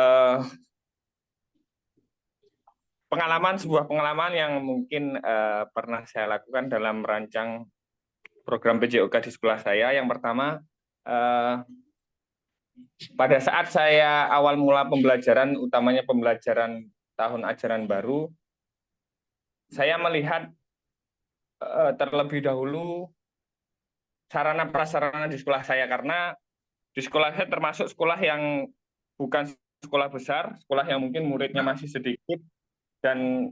Sebuah pengalaman yang mungkin pernah saya lakukan dalam merancang program PJOK di sekolah saya. Yang pertama, pada saat saya awal mula pembelajaran, utamanya pembelajaran tahun ajaran baru, saya melihat terlebih dahulu sarana prasarana di sekolah saya, karena di sekolah saya termasuk sekolah yang bukan sekolah besar, sekolah yang mungkin muridnya masih sedikit, dan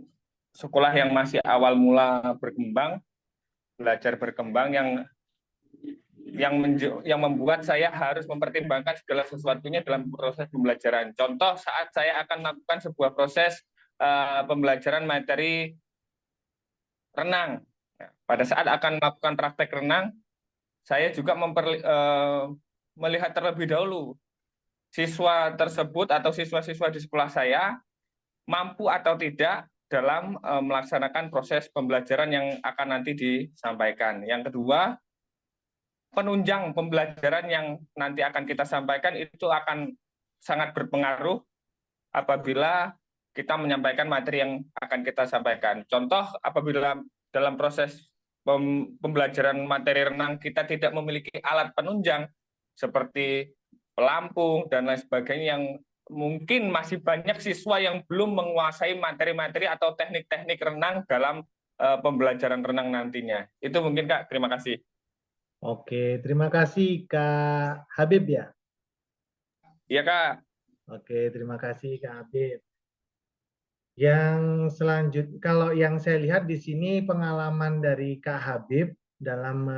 sekolah yang masih awal mula berkembang, belajar berkembang, yang membuat saya harus mempertimbangkan segala sesuatunya dalam proses pembelajaran. Contoh, saat saya akan melakukan sebuah proses pembelajaran materi renang. Pada saat akan melakukan praktek renang, saya juga melihat terlebih dahulu siswa tersebut atau siswa-siswa di sekolah saya mampu atau tidak dalam melaksanakan proses pembelajaran yang akan nanti disampaikan. Yang kedua, penunjang pembelajaran yang nanti akan kita sampaikan itu akan sangat berpengaruh apabila kita menyampaikan materi yang akan kita sampaikan. Contoh, apabila dalam proses pembelajaran materi renang kita tidak memiliki alat penunjang seperti pelampung dan lain sebagainya, yang mungkin masih banyak siswa yang belum menguasai materi-materi atau teknik-teknik renang dalam pembelajaran renang nantinya. Itu mungkin, Kak. Terima kasih. Oke, terima kasih Kak Habib ya. Iya, Kak. Oke, terima kasih Kak Habib. Yang selanjutnya, kalau yang saya lihat di sini pengalaman dari Kak Habib dalam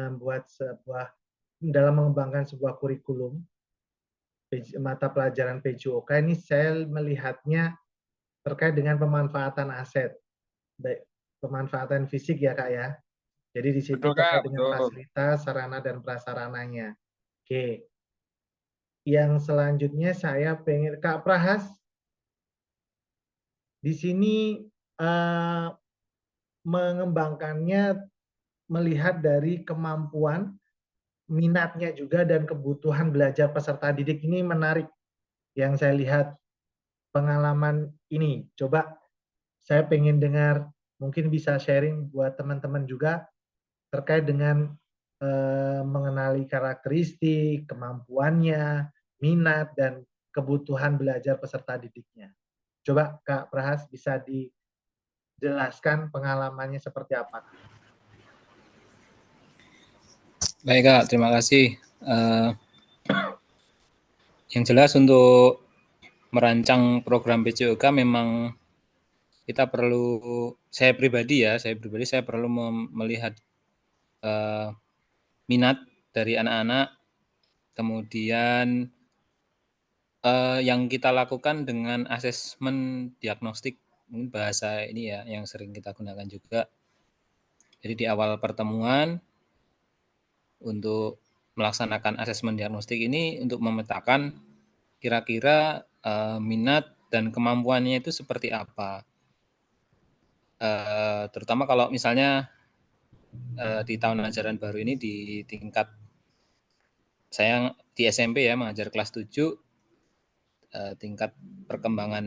mengembangkan sebuah kurikulum mata pelajaran PJOK ini, saya melihatnya terkait dengan pemanfaatan aset, baik pemanfaatan fisik ya Kak ya. Jadi di situ Betul, Kak, terkait dengan betul. fasilitas, sarana dan prasarananya. Oke. Yang selanjutnya saya pengen Kak Prahas, di sini mengembangkannya melihat dari kemampuan, minatnya juga, dan kebutuhan belajar peserta didik. Ini menarik yang saya lihat pengalaman ini. Coba saya pengen dengar, mungkin bisa sharing buat teman-teman juga terkait dengan mengenali karakteristik, kemampuannya, minat, dan kebutuhan belajar peserta didiknya. Coba Kak Prahas bisa dijelaskan pengalamannya seperti apa? Baik, Kak, terima kasih. Yang jelas untuk merancang program PJOK memang kita perlu, saya pribadi saya perlu melihat minat dari anak-anak, kemudian yang kita lakukan dengan asesmen diagnostik, mungkin bahasa ini ya yang sering kita gunakan juga. Jadi di awal pertemuan untuk melaksanakan asesmen diagnostik ini untuk memetakan kira-kira minat dan kemampuannya itu seperti apa. Terutama kalau misalnya di tahun ajaran baru ini di tingkat saya di SMP ya, mengajar kelas 7, tingkat perkembangan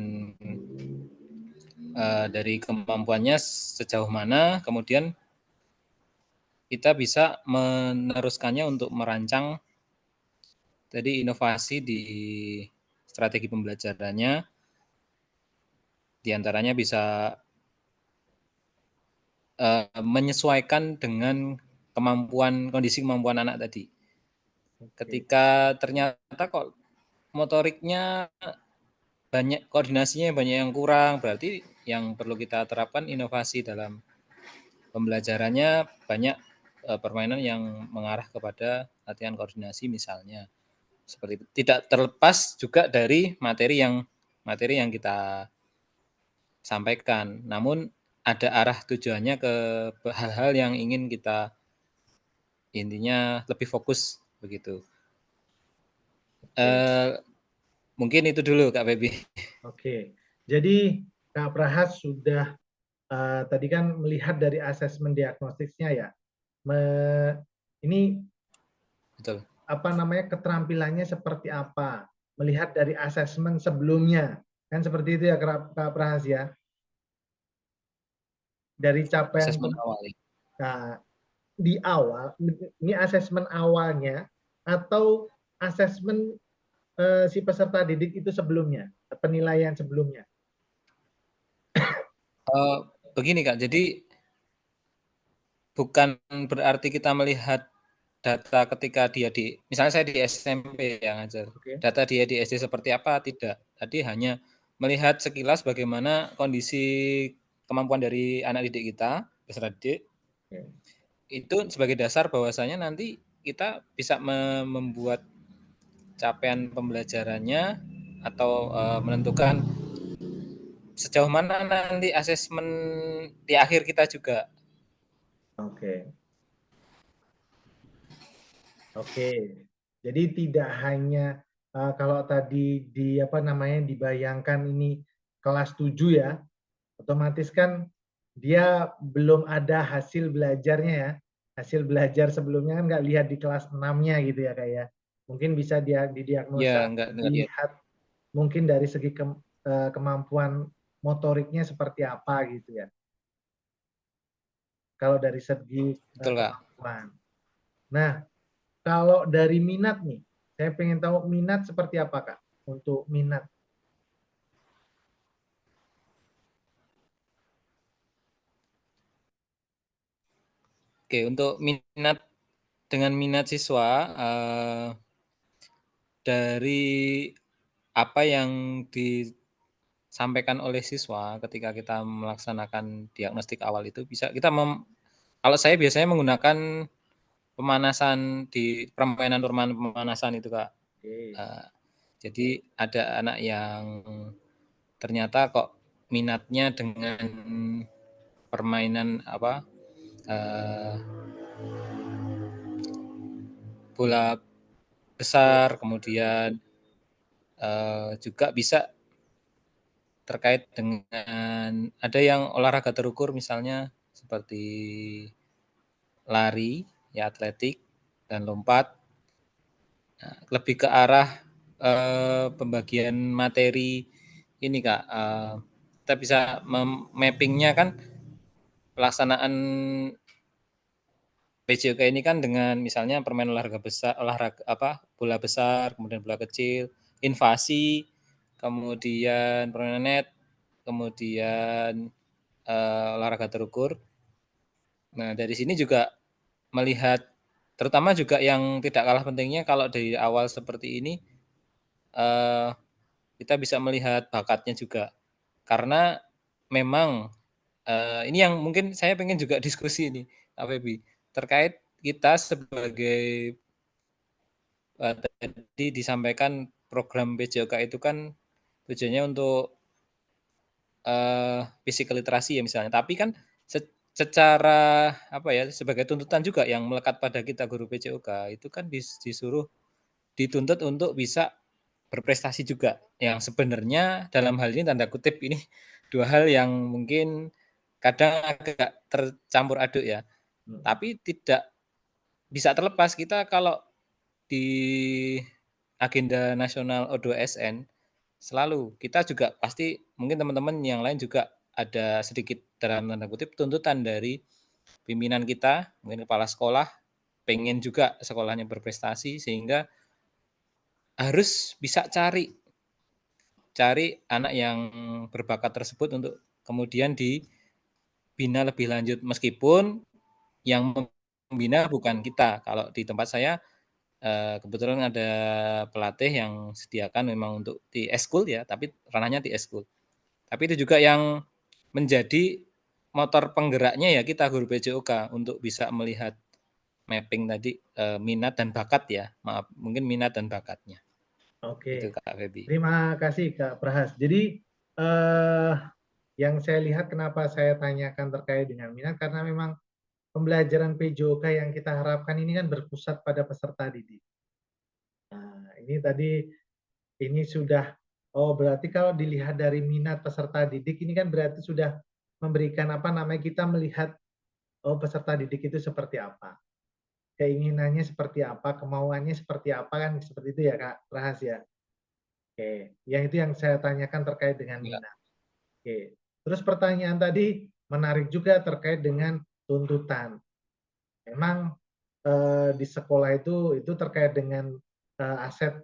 dari kemampuannya sejauh mana, kemudian kita bisa meneruskannya untuk merancang tadi inovasi di strategi pembelajarannya, diantaranya bisa menyesuaikan dengan kondisi kemampuan anak tadi. Ketika ternyata kok motoriknya banyak, koordinasinya banyak yang kurang, berarti yang perlu kita terapkan inovasi dalam pembelajarannya, banyak permainan yang mengarah kepada latihan koordinasi misalnya. Seperti itu. Tidak terlepas juga dari materi yang kita sampaikan. Namun ada arah tujuannya ke hal-hal yang ingin kita intinya lebih fokus begitu. Mungkin itu dulu Kak Febi. Oke, jadi Kak Prahas sudah tadi kan melihat dari asesmen diagnostiknya ya. Ini Betul. apa namanya keterampilannya seperti apa? Melihat dari asesmen sebelumnya, kan seperti itu ya Kak Prahas ya. Dari capaian Asesmen awal. Nah, di awal ini asesmen awalnya atau asesmen si peserta didik itu sebelumnya, penilaian sebelumnya. Begini Kak, jadi bukan berarti kita melihat data ketika dia misalnya saya di SMP yang ngajar, data dia di SD seperti apa, tidak. Tadi hanya melihat sekilas bagaimana kondisi kemampuan dari anak didik kita, peserta didik, itu sebagai dasar bahwasanya nanti kita bisa membuat capaian pembelajarannya atau menentukan sejauh mana nanti asesmen di akhir kita juga. Oke. Jadi tidak hanya kalau tadi dibayangkan ini kelas 7 ya, otomatis kan dia belum ada hasil belajarnya ya. Hasil belajar sebelumnya kan nggak lihat di kelas 6-nya gitu ya Kak ya. Mungkin bisa didiagnosa, dilihat mungkin dari segi kemampuan motoriknya seperti apa gitu ya. Kalau dari segi kemampuan. Nah, kalau dari minat nih, saya pengen tahu minat seperti apa Kak? Untuk minat. Oke, untuk dengan minat siswa dari apa yang disampaikan oleh siswa ketika kita melaksanakan diagnostik awal itu bisa kita kalau saya biasanya menggunakan pemanasan di permainan pemanasan itu Kak. Jadi ada anak yang ternyata kok minatnya dengan permainan bola besar, kemudian juga bisa terkait dengan ada yang olahraga terukur misalnya seperti lari, ya atletik dan lompat. Nah, lebih ke arah pembagian materi ini Kak. Kita bisa mappingnya kan pelaksanaan PJOK ini kan dengan misalnya permainan bola besar, kemudian bola kecil, invasi, kemudian permainan net, kemudian olahraga terukur. Nah, dari sini juga melihat terutama juga yang tidak kalah pentingnya kalau dari awal seperti ini kita bisa melihat bakatnya juga. Karena memang ini yang mungkin saya pengen juga diskusi ini, Pak Febi, terkait kita sebagai tadi disampaikan program PJOK itu kan tujuannya untuk physical literacy ya misalnya, tapi kan secara sebagai tuntutan juga yang melekat pada kita guru PJOK itu kan dituntut untuk bisa berprestasi juga, yang sebenarnya dalam hal ini tanda kutip ini dua hal yang mungkin kadang agak tercampur aduk ya, tapi tidak bisa terlepas kita kalau di agenda nasional O2SN selalu kita juga pasti mungkin teman-teman yang lain juga ada sedikit dalam tanda kutip tuntutan dari pimpinan kita, mungkin kepala sekolah pengen juga sekolahnya berprestasi sehingga harus bisa cari anak yang berbakat tersebut untuk kemudian dibina lebih lanjut meskipun yang membina bukan kita. Kalau di tempat saya kebetulan ada pelatih yang sediakan memang untuk di eskul ya, tapi ranahnya di eskul. Tapi itu juga yang menjadi motor penggeraknya ya kita guru PJOK untuk bisa melihat mapping tadi minat dan bakat ya. Maaf, mungkin minat dan bakatnya. Oke. Itu Kak Febi. Terima kasih Kak Prahas. Jadi yang saya lihat kenapa saya tanyakan terkait dengan minat karena memang pembelajaran PJOK yang kita harapkan ini kan berpusat pada peserta didik. Nah, ini tadi ini sudah berarti kalau dilihat dari minat peserta didik ini kan berarti sudah memberikan apa namanya kita melihat peserta didik itu seperti apa. Keinginannya seperti apa, kemauannya seperti apa kan seperti itu ya Kak Prahas ya. Oke, yang itu yang saya tanyakan terkait dengan minat. Oke. Terus pertanyaan tadi menarik juga terkait dengan tuntutan. Memang di sekolah itu terkait dengan aset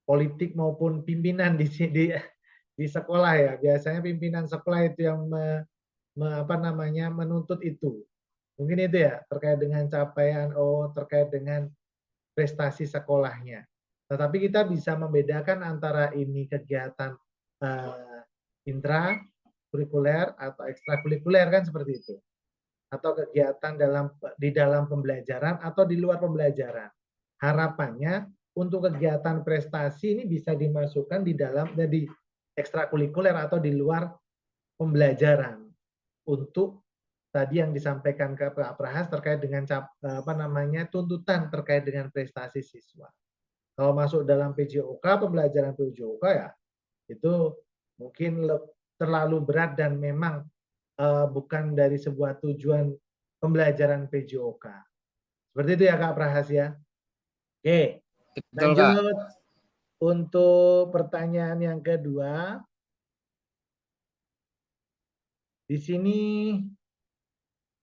politik maupun pimpinan di sekolah ya. Biasanya pimpinan sekolah itu yang menuntut itu. Mungkin itu ya terkait dengan capaian terkait dengan prestasi sekolahnya. Tetapi kita bisa membedakan antara ini kegiatan intra kurikuler atau ekstrakurikuler kan seperti itu, atau kegiatan di dalam pembelajaran atau di luar pembelajaran. Harapannya untuk kegiatan prestasi ini bisa dimasukkan di dalam jadi ekstrakurikuler atau di luar pembelajaran untuk tadi yang disampaikan ke Pak Prahas terkait dengan tuntutan terkait dengan prestasi siswa. Kalau masuk dalam PJOK, pembelajaran PJOK ya itu mungkin terlalu berat dan memang bukan dari sebuah tujuan pembelajaran PJOK. Seperti itu ya Kak Prahas ya. Oke, betul, lanjut Kak. Untuk pertanyaan yang kedua. Di sini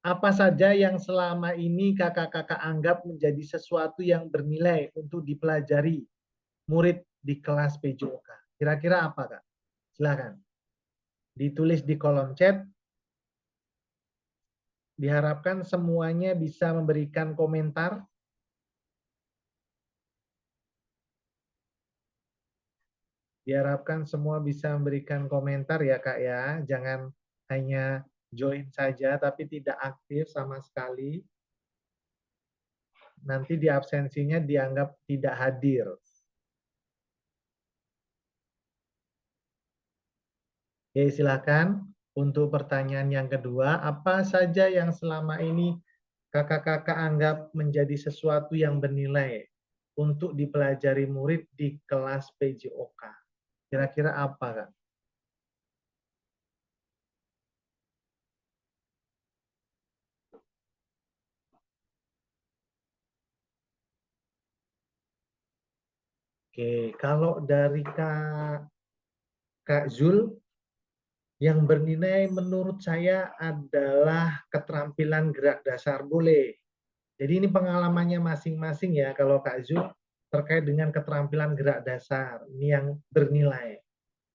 apa saja yang selama ini kakak-kakak anggap menjadi sesuatu yang bernilai untuk dipelajari murid di kelas PJOK? Kira-kira apa Kak? Silakan. Ditulis di kolom chat. Diharapkan semuanya bisa memberikan komentar. Diharapkan semua bisa memberikan komentar ya Kak ya. Jangan hanya join saja tapi tidak aktif sama sekali. Nanti di absensinya dianggap tidak hadir. Oke, silakan. Untuk pertanyaan yang kedua, apa saja yang selama ini kakak-kakak anggap menjadi sesuatu yang bernilai untuk dipelajari murid di kelas PJOK? Kira-kira apa, Kak? Oke, kalau dari Kak Zul, yang bernilai menurut saya adalah keterampilan gerak dasar. Boleh. Jadi ini pengalamannya masing-masing ya kalau Kak Zul terkait dengan keterampilan gerak dasar. Ini yang bernilai.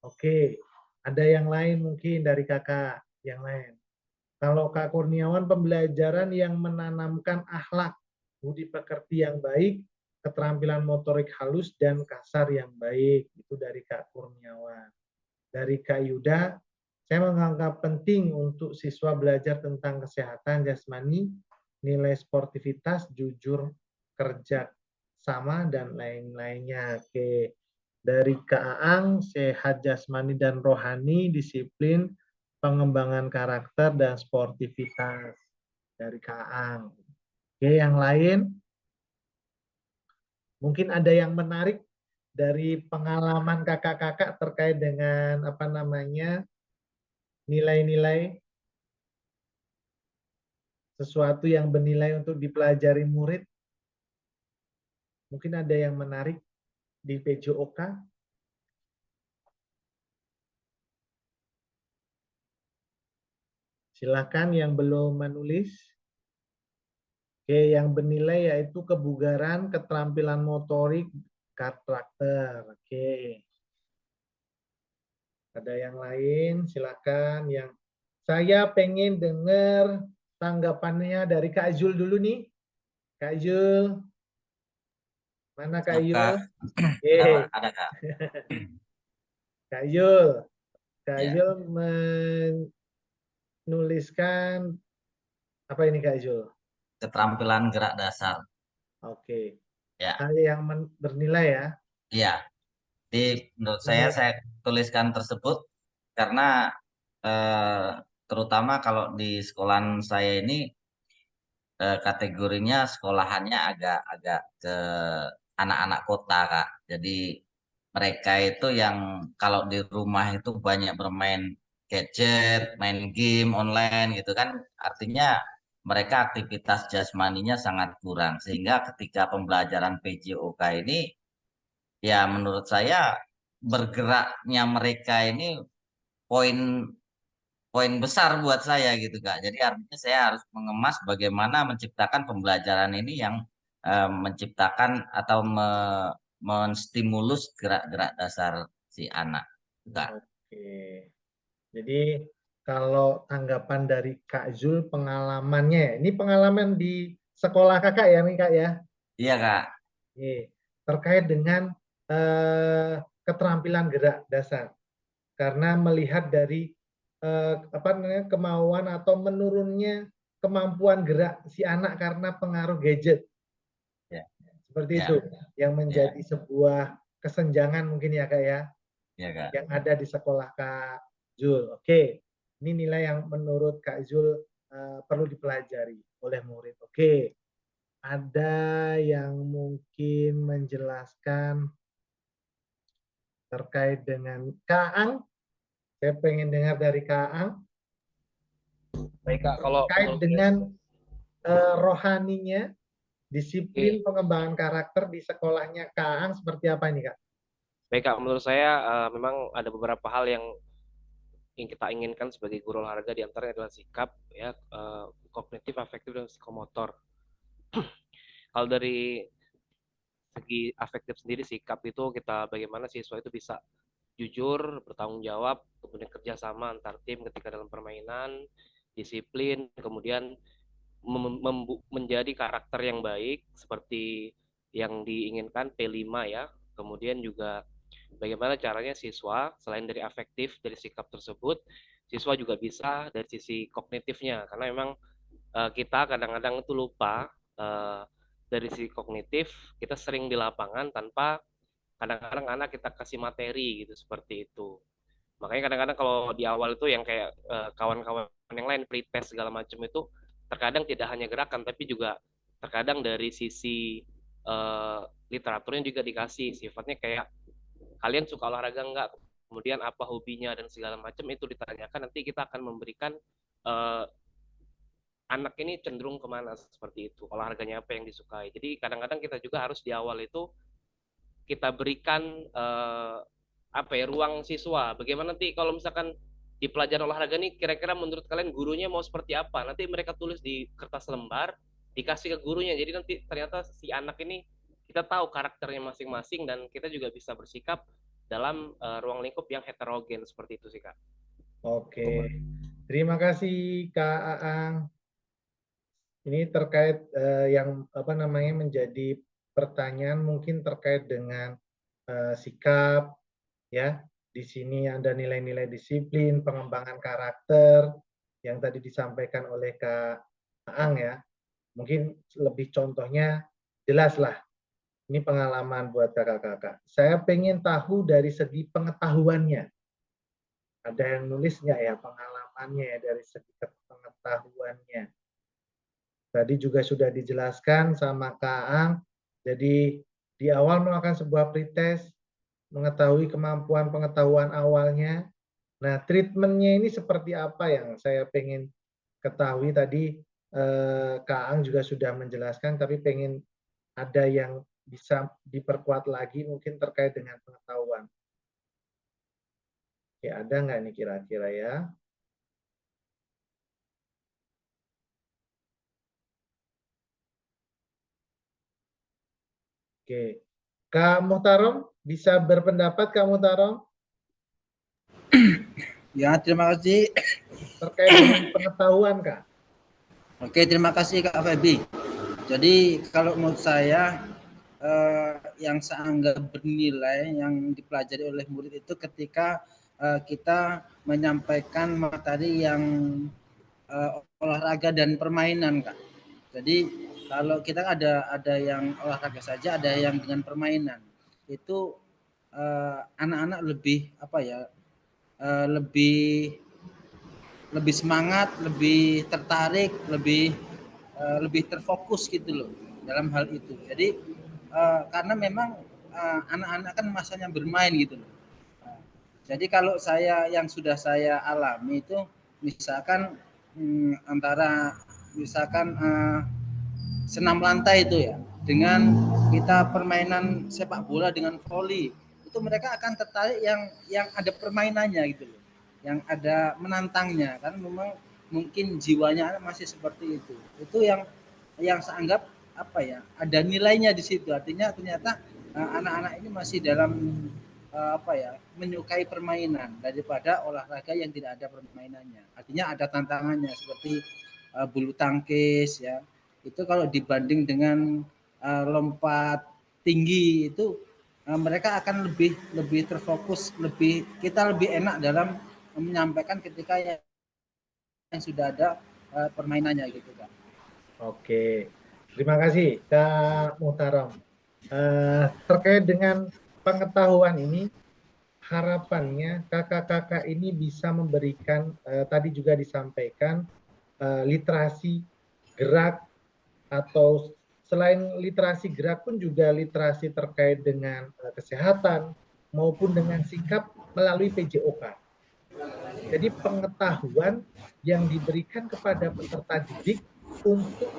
Oke, ada yang lain mungkin dari kakak yang lain. Kalau Kak Kurniawan pembelajaran yang menanamkan akhlak, budi pekerti yang baik, keterampilan motorik halus dan kasar yang baik. Itu dari Kak Kurniawan. Dari Kak Yuda, saya menganggap penting untuk siswa belajar tentang kesehatan jasmani, nilai sportivitas, jujur, kerja sama, dan lain-lainnya. Oke. Dari Kak Aang, sehat jasmani dan rohani, disiplin, pengembangan karakter, dan sportivitas. Dari Kak Aang. Oke, yang lain? Mungkin ada yang menarik dari pengalaman kakak-kakak terkait dengan nilai-nilai sesuatu yang bernilai untuk dipelajari murid. Mungkin ada yang menarik di PJOK. Silakan yang belum menulis. Oke, yang bernilai yaitu kebugaran, keterampilan motorik, karakter. Oke. Ada yang lain? Silakan. Yang saya pengen dengar tanggapannya dari Kak Zul dulu nih. Kak Zul. Mana Kak Zul? Ada Kak. Kak Zul. Kak Ya. Zul menuliskan apa ini Kak Zul? keterampilan gerak dasar. Oke. Ya, Hal yang bernilai ya. iya. Jadi menurut saya tuliskan tersebut karena terutama kalau di sekolahan saya ini kategorinya sekolahannya agak ke anak-anak kota, Kak. Jadi mereka itu yang kalau di rumah itu banyak bermain gadget, main game online gitu kan, artinya mereka aktivitas jasmaninya sangat kurang. Sehingga ketika pembelajaran PJOK ini, ya menurut saya bergeraknya mereka ini poin poin besar buat saya gitu Kak. Jadi artinya saya harus mengemas bagaimana menciptakan pembelajaran ini yang menciptakan atau menstimulus gerak-gerak dasar si anak. Kak. Oke. Jadi kalau tanggapan dari Kak Zul pengalamannya, ini pengalaman di sekolah Kakak ya nih Kak ya? Iya Kak. Oke. Terkait dengan keterampilan gerak dasar. Karena melihat dari kemauan atau menurunnya kemampuan gerak si anak karena pengaruh gadget. Ya. Seperti Ya. itu yang menjadi sebuah kesenjangan mungkin ya Kak ya. Ya, Kak. Yang ada di sekolah Kak Zul. Oke. Ini nilai yang menurut Kak Zul perlu dipelajari oleh murid. Oke. Ada yang mungkin menjelaskan terkait dengan Kak Ang? Saya pengen dengar dari Kak Ang. Baik Kak, kalau terkait dengan rohaninya, disiplin pengembangan karakter di sekolahnya Kak Ang seperti apa ini Kak? Baik Kak, menurut saya memang ada beberapa hal yang kita inginkan sebagai guru olahraga, di antaranya adalah sikap, ya, kognitif, afektif, dan psikomotor. Kalau dari segi afektif sendiri, sikap itu kita bagaimana siswa itu bisa jujur, bertanggung jawab, kemudian kerjasama antar tim ketika dalam permainan, disiplin, kemudian menjadi karakter yang baik seperti yang diinginkan P5 ya. Kemudian juga bagaimana caranya siswa selain dari afektif dari sikap tersebut, siswa juga bisa dari sisi kognitifnya, karena memang kita kadang-kadang itu lupa dari sisi kognitif kita sering di lapangan tanpa kadang-kadang anak kita kasih materi gitu, seperti itu. Makanya kadang-kadang kalau di awal itu yang kayak kawan-kawan yang lain pretest segala macam itu terkadang tidak hanya gerakan tapi juga terkadang dari sisi literaturnya juga dikasih sifatnya kayak kalian suka olahraga enggak, kemudian apa hobinya dan segala macam itu ditanyakan, nanti kita akan memberikan anak ini cenderung kemana seperti itu, olahraganya apa yang disukai. Jadi kadang-kadang kita juga harus di awal itu kita berikan ruang siswa. Bagaimana nanti kalau misalkan di pelajaran olahraga nih, kira-kira menurut kalian gurunya mau seperti apa? Nanti mereka tulis di kertas lembar, dikasih ke gurunya. Jadi nanti ternyata si anak ini kita tahu karakternya masing-masing dan kita juga bisa bersikap dalam ruang lingkup yang heterogen seperti itu sih Kak. Oke, terima kasih Kak Aang. Ini terkait yang menjadi pertanyaan mungkin terkait dengan sikap, ya. Di sini ada nilai-nilai disiplin, pengembangan karakter yang tadi disampaikan oleh Kak Aang ya. Mungkin lebih contohnya jelas lah. Ini pengalaman buat kakak-kakak. Saya pengen tahu dari segi pengetahuannya. Ada yang nulis nggak ya pengalamannya ya dari segi pengetahuannya? Tadi juga sudah dijelaskan sama Kak Ang. Jadi di awal melakukan sebuah pretest, mengetahui kemampuan pengetahuan awalnya. Nah, treatmentnya ini seperti apa yang saya pengen ketahui tadi. Kak Ang juga sudah menjelaskan, tapi pengen ada yang bisa diperkuat lagi mungkin terkait dengan pengetahuan. Oke, ada nggak nih kira-kira ya? Oke, Kak Muhtarom bisa berpendapat Kak Muhtarom? Ya, terima kasih. Terkait dengan pengetahuan Kak. Oke, terima kasih Kak Febi. Jadi kalau menurut saya yang sangat bernilai yang dipelajari oleh murid itu ketika kita menyampaikan materi yang olahraga dan permainan Kak. Jadi kalau kita ada yang olahraga saja, ada yang dengan permainan. Itu anak-anak lebih apa ya? Lebih semangat, lebih tertarik, lebih terfokus gitu loh dalam hal itu. Jadi karena memang anak-anak kan masanya bermain gitu loh. Jadi kalau saya yang sudah saya alami itu misalkan antara misalkan senam lantai itu ya dengan kita permainan sepak bola dengan voli itu mereka akan tertarik yang ada permainannya gitu loh, yang ada menantangnya kan memang mungkin jiwanya masih seperti itu yang saya anggap apa ya ada nilainya di situ, artinya ternyata anak-anak ini masih dalam apa ya menyukai permainan daripada olahraga yang tidak ada permainannya, artinya ada tantangannya seperti bulu tangkis ya, itu kalau dibanding dengan lompat tinggi itu mereka akan lebih terfokus, kita lebih enak dalam menyampaikan ketika yang sudah ada permainannya gitu kan. Oke, terima kasih Kak Muhtaram. Terkait dengan pengetahuan ini, harapannya kakak-kakak ini bisa memberikan, tadi juga disampaikan, literasi gerak, atau selain literasi gerak pun juga literasi terkait dengan kesehatan maupun dengan sikap melalui PJOK. Jadi pengetahuan yang diberikan kepada peserta didik untuk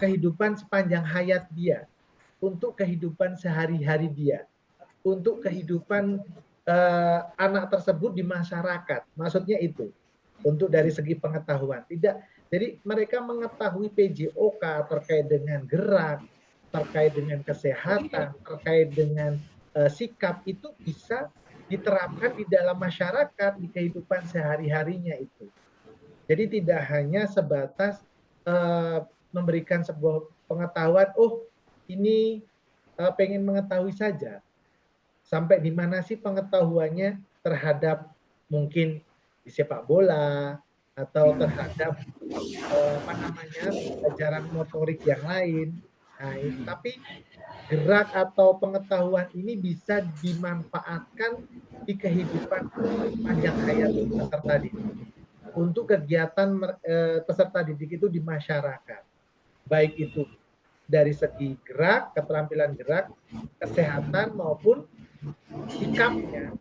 kehidupan sepanjang hayat dia, untuk kehidupan sehari-hari dia, untuk kehidupan anak tersebut di masyarakat. Maksudnya itu, untuk dari segi pengetahuan. Tidak, jadi mereka mengetahui PJOK terkait dengan gerak, terkait dengan kesehatan, terkait dengan sikap, itu bisa diterapkan di dalam masyarakat, di kehidupan sehari-harinya itu. Jadi tidak hanya sebatas memberikan sebuah pengetahuan, oh ini pengen mengetahui saja. Sampai di mana sih pengetahuannya terhadap mungkin di sepak bola atau terhadap apa namanya pelajaran motorik yang lain. Nah, tapi gerak atau pengetahuan ini bisa dimanfaatkan di kehidupan panjang hayat peserta didik untuk kegiatan peserta didik itu di masyarakat, baik itu dari segi gerak, keterampilan gerak, kesehatan maupun sikapnya.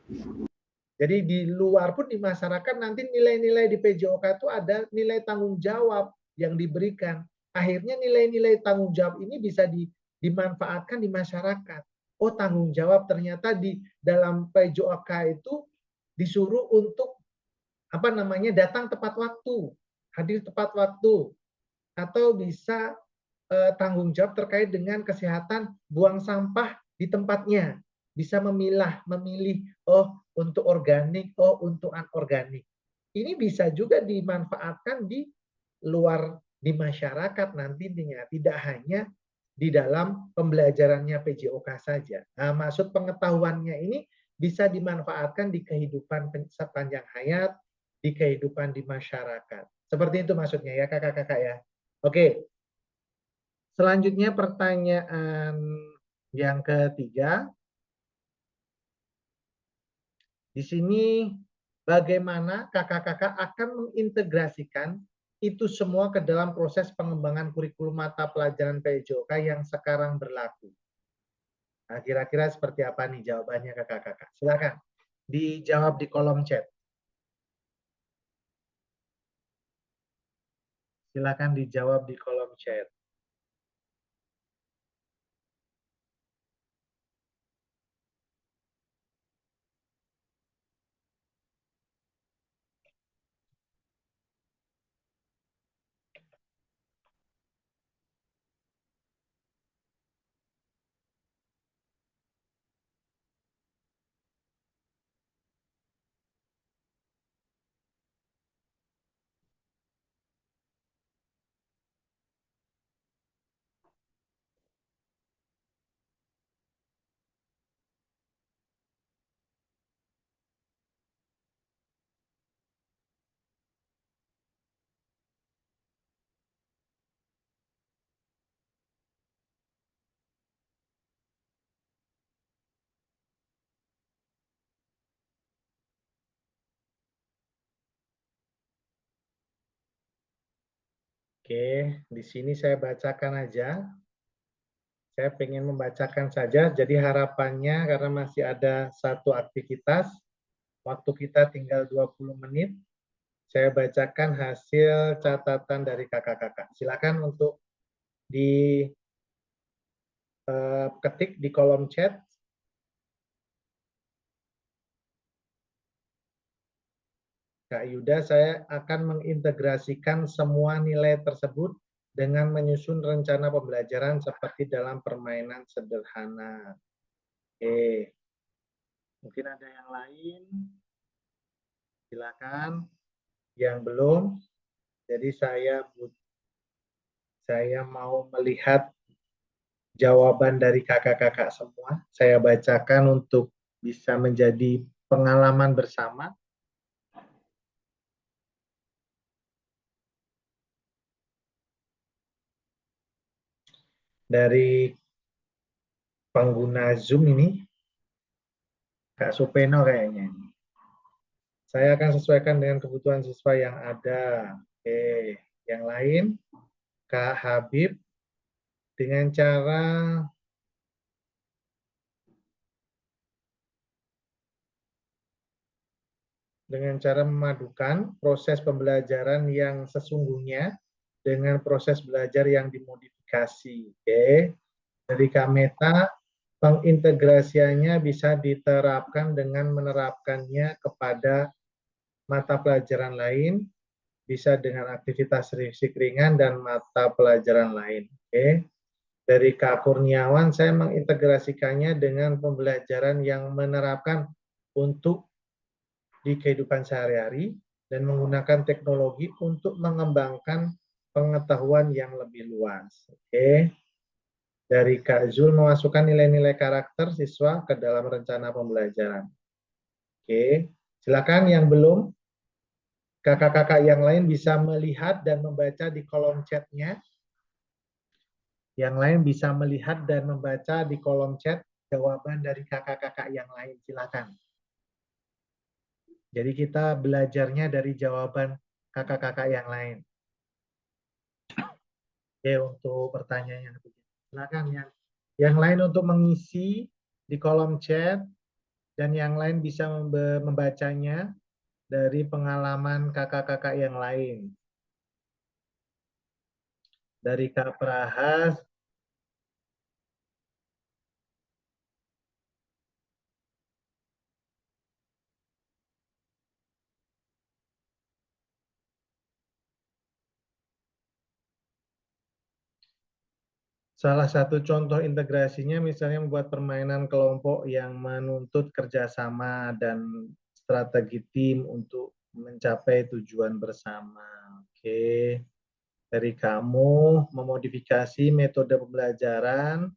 Jadi di luar pun di masyarakat nanti nilai-nilai di PJOK itu ada nilai tanggung jawab yang diberikan. Akhirnya nilai-nilai tanggung jawab ini bisa dimanfaatkan di masyarakat. Oh, tanggung jawab ternyata di dalam PJOK itu disuruh untuk apa namanya datang tepat waktu, hadir tepat waktu, atau bisa tanggung jawab terkait dengan kesehatan buang sampah di tempatnya, bisa memilih oh untuk organik, oh untuk anorganik. Ini bisa juga dimanfaatkan di luar di masyarakat nantinya, tidak hanya di dalam pembelajarannya PJOK saja. Nah, maksud pengetahuannya ini bisa dimanfaatkan di kehidupan sepanjang hayat, di kehidupan di masyarakat. Seperti itu maksudnya ya kakak-kakak ya. Oke. Selanjutnya pertanyaan yang ketiga. Di sini bagaimana kakak-kakak akan mengintegrasikan itu semua ke dalam proses pengembangan kurikulum mata pelajaran PJOK yang sekarang berlaku. Nah, kira-kira seperti apa nih jawabannya kakak-kakak? Silakan dijawab di kolom chat. Silakan dijawab di kolom chat. Oke, di sini saya bacakan aja. Saya ingin membacakan saja, jadi harapannya karena masih ada satu aktivitas, waktu kita tinggal 20 menit, saya bacakan hasil catatan dari kakak-kakak. Silakan untuk ketik di kolom chat. Kak Yuda, saya akan mengintegrasikan semua nilai tersebut dengan menyusun rencana pembelajaran seperti dalam permainan sederhana. Oke. Mungkin ada yang lain? Silakan. Yang belum, jadi saya mau melihat jawaban dari kakak-kakak semua. Saya bacakan untuk bisa menjadi pengalaman bersama. Dari pengguna Zoom ini, Kak Supeno kayaknya. Saya akan sesuaikan dengan kebutuhan siswa yang ada. Oke, yang lain, Kak Habib, dengan cara memadukan proses pembelajaran yang sesungguhnya dengan proses belajar yang dimodifikasi. Oke. Dari Kak Meta, pengintegrasiannya bisa diterapkan dengan menerapkannya kepada mata pelajaran lain, bisa dengan aktivitas fisik ringan dan mata pelajaran lain. Oke. Dari Kak Kurniawan, saya mengintegrasikannya dengan pembelajaran yang menerapkan untuk di kehidupan sehari-hari dan menggunakan teknologi untuk mengembangkan pengetahuan yang lebih luas. Oke. Dari Kak Zul, memasukkan nilai-nilai karakter siswa ke dalam rencana pembelajaran. Oke. Silakan yang belum. Kakak-kakak yang lain bisa melihat dan membaca di kolom chat-nya. Yang lain bisa melihat dan membaca di kolom chat jawaban dari kakak-kakak yang lain. Silakan. Jadi kita belajarnya dari jawaban kakak-kakak yang lain. Oke, untuk pertanyaan yang ketiga. Silakan yang lain untuk mengisi di kolom chat dan yang lain bisa membacanya dari pengalaman kakak-kakak yang lain. Dari Kak Prahas, salah satu contoh integrasinya misalnya membuat permainan kelompok yang menuntut kerjasama dan strategi tim untuk mencapai tujuan bersama. Oke. Dari kamu, memodifikasi metode pembelajaran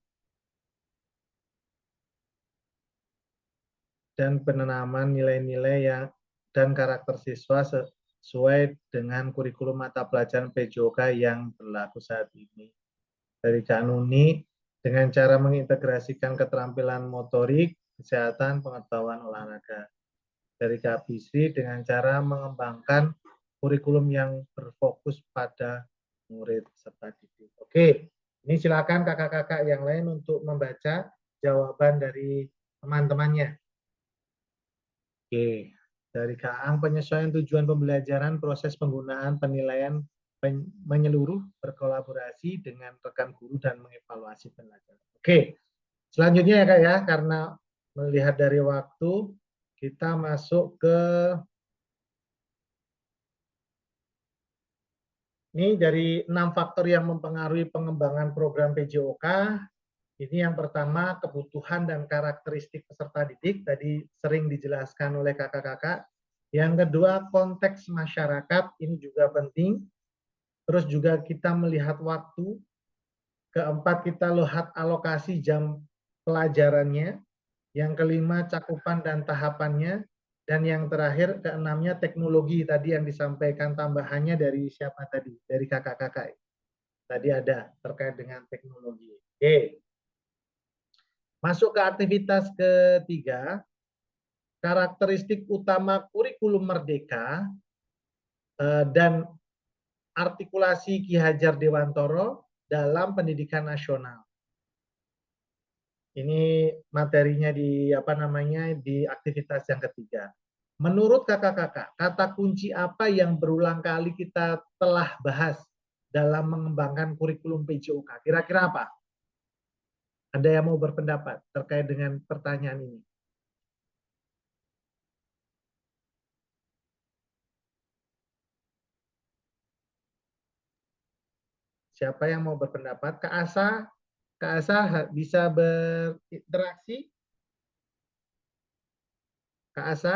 dan penanaman nilai-nilai dan karakter siswa sesuai dengan kurikulum mata pelajaran PJOK yang berlaku saat ini. Dari Kak Nuni, dengan cara mengintegrasikan keterampilan motorik, kesehatan, pengetahuan olahraga. Dari Kak Bisri, dengan cara mengembangkan kurikulum yang berfokus pada murid serta didik. Oke, ini silakan kakak-kakak yang lain untuk membaca jawaban dari teman-temannya. Oke, dari Kak Ang, penyesuaian tujuan pembelajaran, proses penggunaan penilaian menyeluruh, berkolaborasi dengan rekan guru dan mengevaluasi pembelajaran. Oke, selanjutnya ya Kak ya, karena melihat dari waktu, kita masuk ke ini dari 6 faktor yang mempengaruhi pengembangan program PJOK. Ini yang pertama, kebutuhan dan karakteristik peserta didik. Tadi sering dijelaskan oleh kakak-kakak. Yang kedua, konteks masyarakat. Ini juga penting. Terus juga kita melihat waktu. Keempat, kita lihat alokasi jam pelajarannya. Yang kelima, cakupan dan tahapannya. Dan yang terakhir, keenamnya teknologi tadi yang disampaikan tambahannya dari siapa tadi? Dari kakak-kakak. Tadi ada terkait dengan teknologi. Oke. Masuk ke aktivitas ketiga, karakteristik utama kurikulum merdeka dan artikulasi Ki Hajar Dewantoro dalam pendidikan nasional. Ini materinya di di aktivitas yang ketiga. Menurut kakak-kakak, kata kunci apa yang berulang kali kita telah bahas dalam mengembangkan kurikulum PJOK? Kira-kira apa? Ada yang mau berpendapat terkait dengan pertanyaan ini? Siapa yang mau berpendapat? Kak Asa bisa berinteraksi? Kak Asa?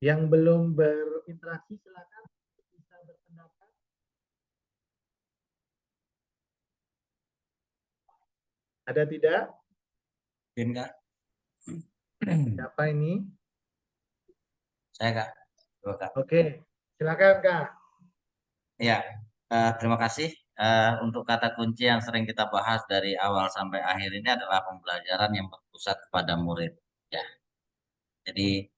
Yang belum berinteraksi silakan bisa berpendapat. Ada tidak? Kak. Siapa ini? Saya Kak. Coba, Kak. Oke, silakan Kak. Ya, terima kasih. Untuk kata kunci yang sering kita bahas dari awal sampai akhir ini adalah pembelajaran yang berpusat kepada murid. Ya, jadi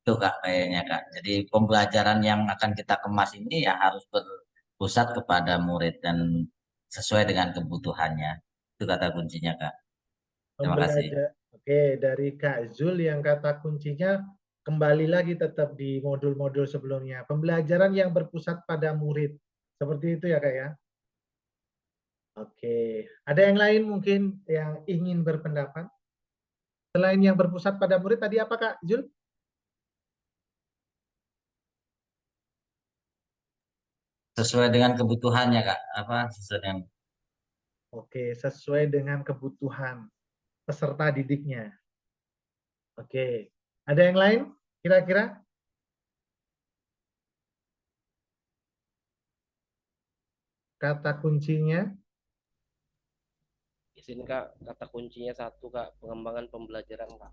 itu Kak kayaknya Kak. Jadi pembelajaran yang akan kita kemas ini ya harus berpusat kepada murid dan sesuai dengan kebutuhannya. Itu kata kuncinya Kak. Terima kasih. Oke, dari Kak Zul yang kata kuncinya kembali lagi tetap di modul-modul sebelumnya. Pembelajaran yang berpusat pada murid. Seperti itu ya Kak ya? Oke, ada yang lain mungkin yang ingin berpendapat? Selain yang berpusat pada murid, tadi apa Kak Zul? Sesuai dengan kebutuhannya Kak. Sesuai dengan... Oke, sesuai dengan kebutuhan peserta didiknya. Oke, ada yang lain kira-kira? Kata kuncinya? Di sini Kak, kata kuncinya satu Kak, pengembangan pembelajaran Kak.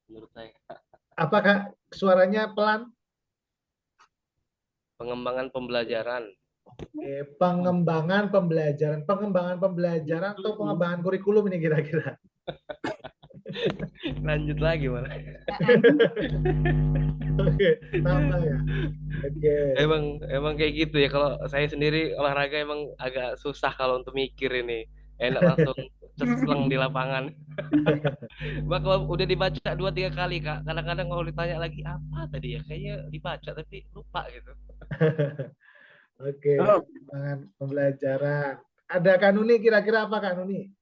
Menurut saya. Apakah suaranya pelan? Pengembangan pembelajaran. Oke, pengembangan pembelajaran. Pengembangan pembelajaran atau pengembangan kurikulum ini kira-kira? Lanjut lagi malah. Oke, tambah ya. Oke. Emang kayak gitu ya. Kalau saya sendiri olahraga emang agak susah kalau untuk mikir ini. Enak langsung cespleng di lapangan. Mbak kalau udah dibaca 2-3 kali Kak, kadang-kadang kalau ditanya lagi apa tadi ya, kayaknya dibaca tapi lupa gitu. Oke, pengembangan pembelajaran. Ada Kanuni kira-kira apa Kanuni?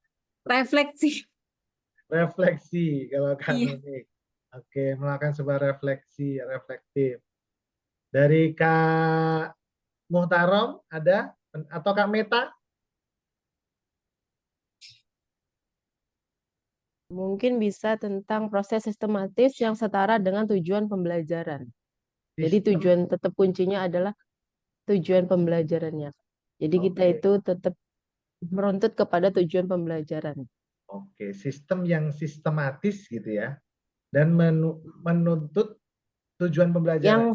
Refleksi. Refleksi kalau Kanuni. Oke, melakukan sebuah refleksi, reflektif. Dari Kak Muhtarom ada atau Kak Meta? Mungkin bisa tentang proses sistematis yang setara dengan tujuan pembelajaran. Jadi tujuan tetap kuncinya adalah tujuan pembelajarannya. Jadi kita itu tetap meruntut kepada tujuan pembelajaran. Oke, sistem yang sistematis gitu ya. Dan menuntut tujuan pembelajaran.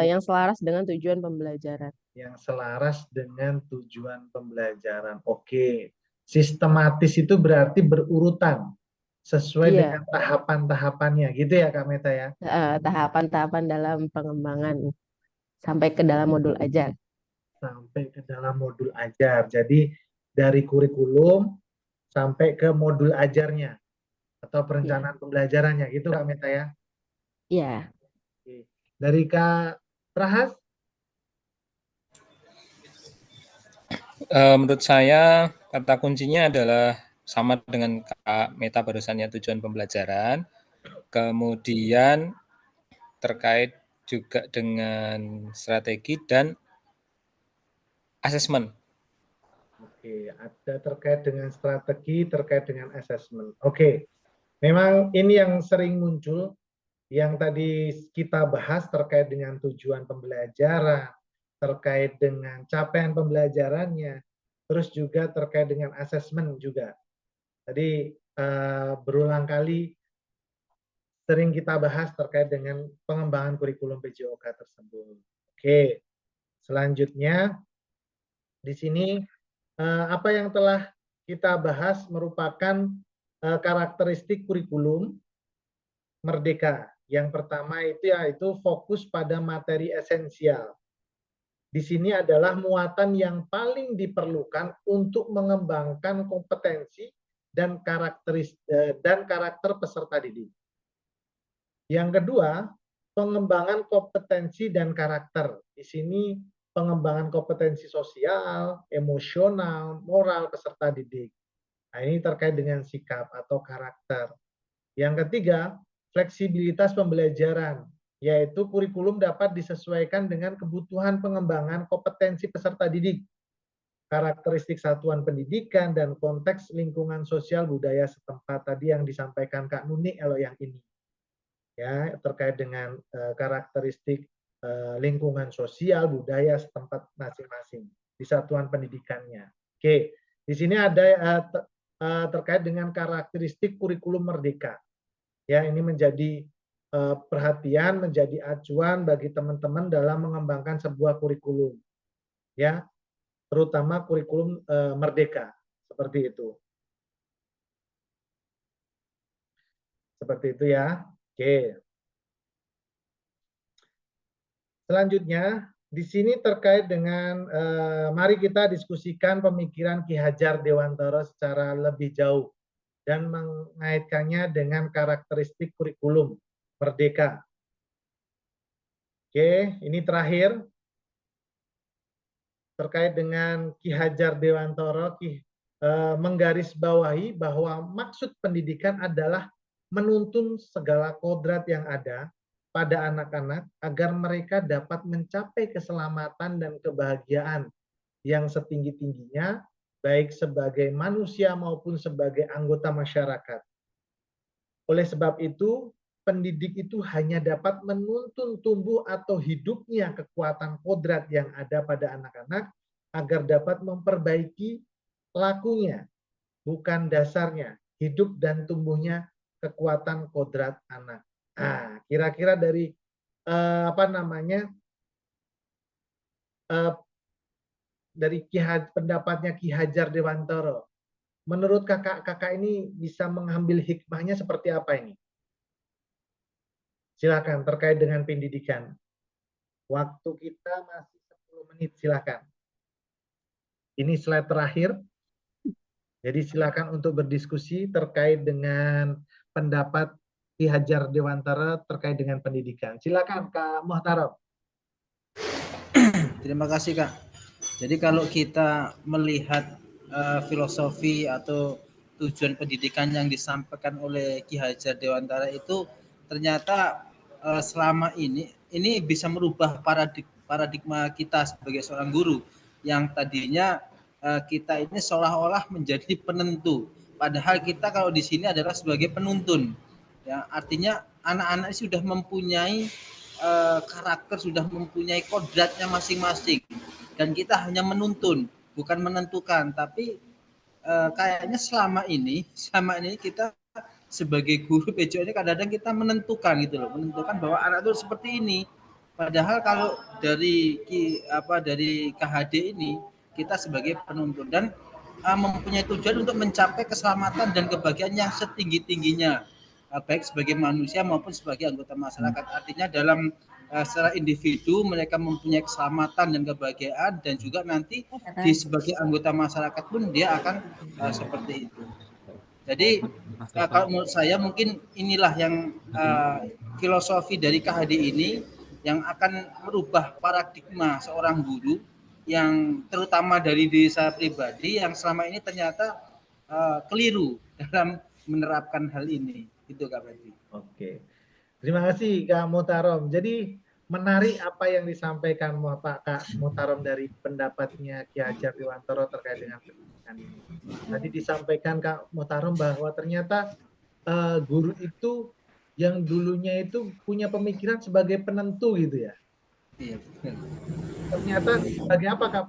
Yang selaras dengan tujuan pembelajaran. Yang selaras dengan tujuan pembelajaran. Oke. Sistematis itu berarti berurutan sesuai dengan tahapan-tahapannya, gitu ya Kak Meta ya? Tahapan-tahapan dalam pengembangan sampai ke dalam modul ajar. Sampai ke dalam modul ajar. Jadi dari kurikulum sampai ke modul ajarnya atau perencanaan pembelajarannya, gitu Kak Meta ya? Iya. Dari Kak Prahas? Menurut saya kata kuncinya adalah sama dengan Kak Meta barusannya, tujuan pembelajaran. Kemudian terkait juga dengan strategi dan asesmen. Oke, ada terkait dengan strategi, terkait dengan asesmen. Oke, memang ini yang sering muncul, yang tadi kita bahas terkait dengan tujuan pembelajaran, terkait dengan capaian pembelajarannya, terus juga terkait dengan asesmen juga. Tadi berulang kali sering kita bahas terkait dengan pengembangan kurikulum PJOK tersebut. Oke, selanjutnya di sini apa yang telah kita bahas merupakan karakteristik kurikulum merdeka Yang pertama itu yaitu fokus pada materi esensial. Di sini adalah muatan yang paling diperlukan untuk mengembangkan kompetensi dan karakter peserta didik. Yang kedua, pengembangan kompetensi dan karakter. Di sini pengembangan kompetensi sosial, emosional, moral peserta didik. Nah, ini terkait dengan sikap atau karakter. Yang ketiga, fleksibilitas pembelajaran, yaitu kurikulum dapat disesuaikan dengan kebutuhan pengembangan kompetensi peserta didik, karakteristik satuan pendidikan, dan konteks lingkungan sosial budaya setempat tadi yang disampaikan Kak Nuni kalau yang ini. Ya, terkait dengan karakteristik lingkungan sosial budaya setempat masing-masing di satuan pendidikannya. Oke, di sini ada terkait dengan karakteristik kurikulum merdeka. Ya, ini menjadi perhatian, menjadi acuan bagi teman-teman dalam mengembangkan sebuah kurikulum. Ya, terutama kurikulum merdeka seperti itu. Seperti itu ya. Oke. Selanjutnya, di sini terkait dengan mari kita diskusikan pemikiran Ki Hajar Dewantara secara lebih jauh dan mengaitkannya dengan karakteristik kurikulum merdeka. Oke, ini terakhir terkait dengan Ki Hajar Dewantara menggarisbawahi bahwa maksud pendidikan adalah menuntun segala kodrat yang ada pada anak-anak agar mereka dapat mencapai keselamatan dan kebahagiaan yang setinggi-tingginya, baik sebagai manusia maupun sebagai anggota masyarakat. Oleh sebab itu, pendidik itu hanya dapat menuntun tumbuh atau hidupnya kekuatan kodrat yang ada pada anak-anak agar dapat memperbaiki lakunya, bukan dasarnya, hidup dan tumbuhnya kekuatan kodrat anak. Nah, kira-kira dari dari pendapatnya Ki Hajar Dewantara, menurut kakak ini bisa mengambil hikmahnya seperti apa ini? Silakan terkait dengan pendidikan. Waktu kita masih 10 menit, silakan. Ini slide terakhir. Jadi silakan untuk berdiskusi terkait dengan pendapat Ki Hajar Dewantara terkait dengan pendidikan. Silakan Kak Muhtarom. Terima kasih Kak. Jadi kalau kita melihat filosofi atau tujuan pendidikan yang disampaikan oleh Ki Hajar Dewantara itu ternyata selama ini bisa merubah paradigma kita sebagai seorang guru yang tadinya kita ini seolah-olah menjadi penentu. Padahal kita kalau di sini adalah sebagai penuntun. Ya, artinya anak-anak sudah mempunyai karakter, sudah mempunyai kodratnya masing-masing, dan kita hanya menuntun, bukan menentukan. Tapi kayaknya selama ini kita sebagai guru PJO ini kadang-kadang kita menentukan gitu loh, menentukan bahwa anak itu seperti ini. Padahal kalau dari KHD ini kita sebagai penuntun dan mempunyai tujuan untuk mencapai keselamatan dan kebahagiaan yang setinggi-tingginya, baik sebagai manusia maupun sebagai anggota masyarakat. Artinya dalam secara individu mereka mempunyai keselamatan dan kebahagiaan, dan juga nanti sebagai anggota masyarakat pun dia akan seperti itu. Jadi kalau menurut saya mungkin inilah yang filosofi dari KHD ini yang akan merubah paradigma seorang guru, yang terutama dari diri saya pribadi yang selama ini ternyata keliru dalam menerapkan hal ini. Itu Kak Fadli. Oke. Terima kasih Kak Muhtarom. Jadi menarik apa yang disampaikan Kak Muhtarom dari pendapatnya Ki Hajar Dewantara terkait dengan pendidikan ini. Tadi disampaikan Kak Muhtarom bahwa ternyata guru itu yang dulunya itu punya pemikiran sebagai penentu gitu ya. Iya, betul. Ternyata sebagai apa Kak?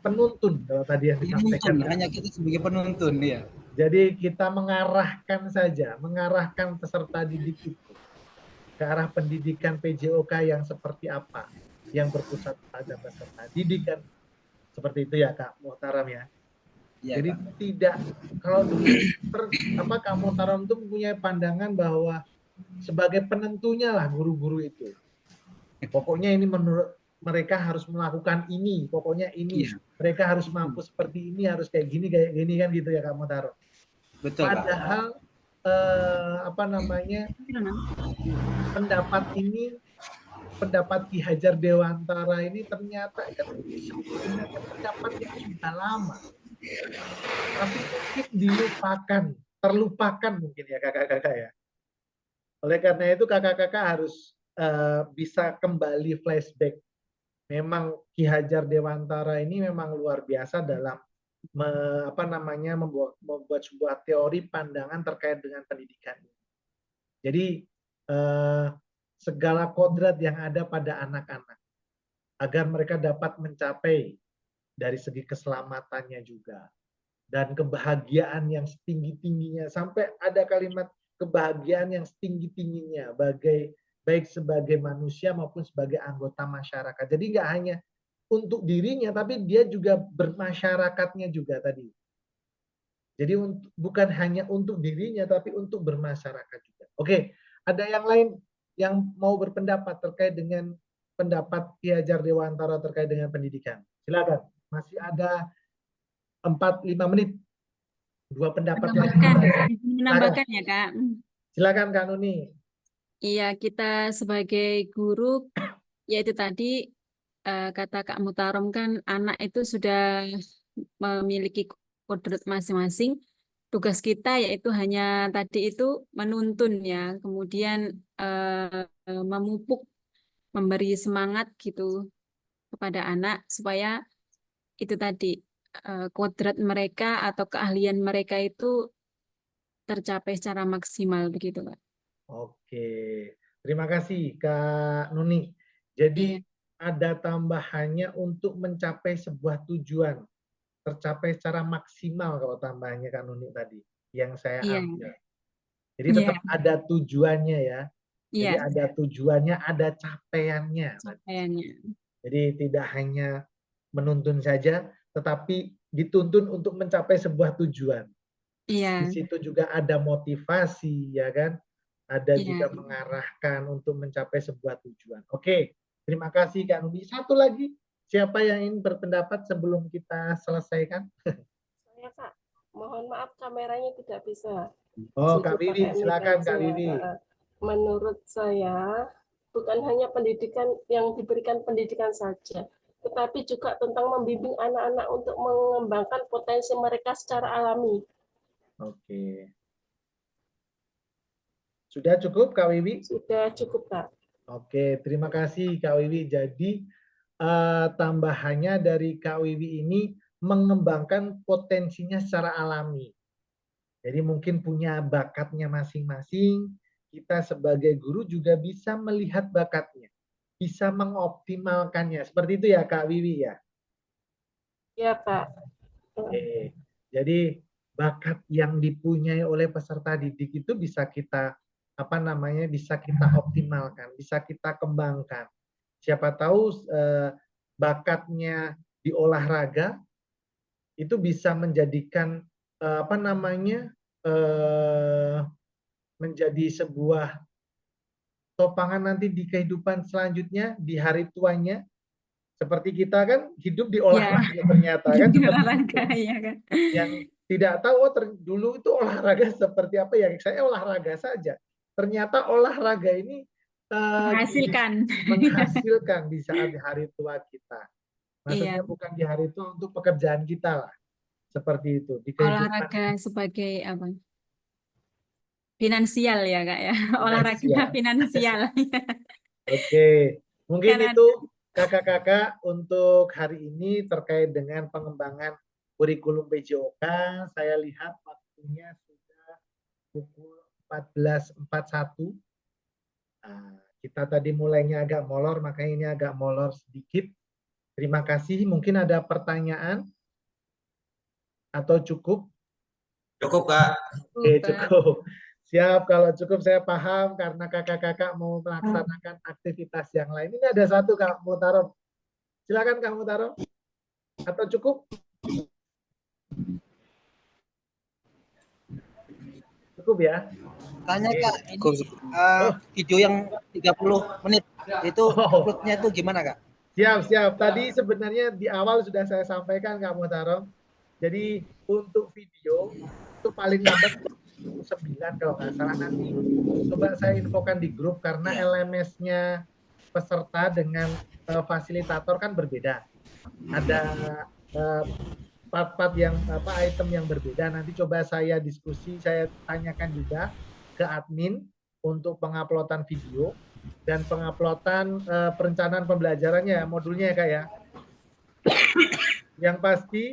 Penuntun kalau tadi yang disampaikan. Hanya kita sebagai penuntun ya. Jadi kita mengarahkan saja, mengarahkan peserta didik itu ke arah pendidikan PJOK yang seperti apa, yang berpusat pada peserta didik kan, seperti itu ya Kak Muhtarom ya. Jadi tidak, kalau dulu Kak Muhtarom itu mempunyai pandangan bahwa sebagai penentunya lah guru-guru itu. Pokoknya ini menurut mereka harus melakukan ini, pokoknya ini. Mereka harus mampu seperti ini, harus kayak gini kan gitu ya Kak Mutaro. Betul, Kak. Padahal apa namanya, pendapat Ki Hajar Dewantara ini ternyata kan sebenarnya pendapat yang sudah lama, tapi mungkin dilupakan, terlupakan mungkin ya kakak-kakak ya. Oleh karena itu kakak-kakak harus bisa kembali flashback. Memang Ki Hajar Dewantara ini memang luar biasa dalam membuat sebuah teori pandangan terkait dengan pendidikan. Jadi segala kodrat yang ada pada anak-anak agar mereka dapat mencapai dari segi keselamatannya juga dan kebahagiaan yang setinggi-tingginya, sampai ada kalimat kebahagiaan yang setinggi-tingginya baik sebagai manusia maupun sebagai anggota masyarakat. Jadi nggak hanya untuk dirinya, tapi dia juga bermasyarakatnya juga tadi. Jadi bukan hanya untuk dirinya, tapi untuk bermasyarakat juga. Oke, ada yang lain yang mau berpendapat terkait dengan pendapat Ki Hajar Dewantara terkait dengan pendidikan? Silakan, masih ada 4-5 menit. Dua pendapat menambahkan ya Kak. Silakan Kak Nuni. Iya, kita sebagai guru, yaitu tadi kata Kak Mutarom kan anak itu sudah memiliki kodrat masing-masing. Tugas kita yaitu hanya tadi itu menuntun ya, kemudian memupuk, memberi semangat gitu kepada anak supaya itu tadi kodrat mereka atau keahlian mereka itu tercapai secara maksimal begitu Kak. Oke, terima kasih Kak Nuni. Jadi ada tambahannya untuk mencapai sebuah tujuan, tercapai secara maksimal kalau tambahannya Kak Nuni tadi, yang saya ambil. Jadi tetap ada tujuannya ya. Jadi ada tujuannya, ada capaiannya. Jadi tidak hanya menuntun saja, tetapi dituntun untuk mencapai sebuah tujuan. Di situ juga ada motivasi, ya kan? Ada juga mengarahkan untuk mencapai sebuah tujuan. Oke, terima kasih Kak Nuni. Satu lagi, siapa yang ingin berpendapat sebelum kita selesaikan? Saya Kak, mohon maaf kameranya tidak bisa. Oh, Kak Wiwi, silakan Kak Wiwi. Menurut saya, bukan hanya pendidikan yang diberikan pendidikan saja, tetapi juga tentang membimbing anak-anak untuk mengembangkan potensi mereka secara alami. Oke. Sudah cukup Kak Wiwi? Sudah cukup Kak. Oke, terima kasih Kak Wiwi. Jadi tambahannya dari Kak Wiwi ini mengembangkan potensinya secara alami. Jadi mungkin punya bakatnya masing-masing, kita sebagai guru juga bisa melihat bakatnya, bisa mengoptimalkannya. Seperti itu ya Kak Wiwi ya? Iya Pak. Oke. Jadi bakat yang dipunyai oleh peserta didik itu bisa kita bisa kita optimalkan, bisa kita kembangkan. Siapa tahu bakatnya di olahraga itu bisa menjadikan menjadi sebuah topangan nanti di kehidupan selanjutnya, di hari tuanya. Seperti kita kan hidup di olahraga ternyata kan. Di olahraga, ya kan. Yang tidak tahu dulu itu olahraga seperti apa ya, saya olahraga saja. Ternyata olahraga ini menghasilkan di saat hari tua kita. Maksudnya bukan di hari tua, untuk pekerjaan kita lah. Seperti itu. Di olahraga sebagai apa? Finansial ya Kak ya. Olahraga finansial. Oke. Mungkin itu kakak-kakak untuk hari ini terkait dengan pengembangan kurikulum PJOK. Saya lihat waktunya sudah pukul 14.41. Kita tadi mulainya agak molor, makanya ini agak molor sedikit. Terima kasih. Mungkin ada pertanyaan atau cukup? Cukup Kak. Oke, cukup. Siap, kalau cukup saya paham karena kakak-kakak mau melaksanakan aktivitas yang lain. Ini ada satu Kak Mutarom. Silakan Kak Mutarom. Atau cukup? Cukup ya? Tanya Oke. Kak, ini video yang 30 menit itu uploadnya itu gimana Kak? Siap. Tadi sebenarnya di awal sudah saya sampaikan Kak Muhtarom. Jadi untuk video itu paling lambat 9 kalau nggak salah, nanti coba saya infokan di grup karena LMS-nya peserta dengan fasilitator kan berbeda. Ada part-part yang item yang berbeda. Nanti coba saya diskusi, saya tanyakan juga ke admin untuk penguploadan video dan penguploadan perencanaan pembelajarannya, modulnya ya Kak ya. Yang pasti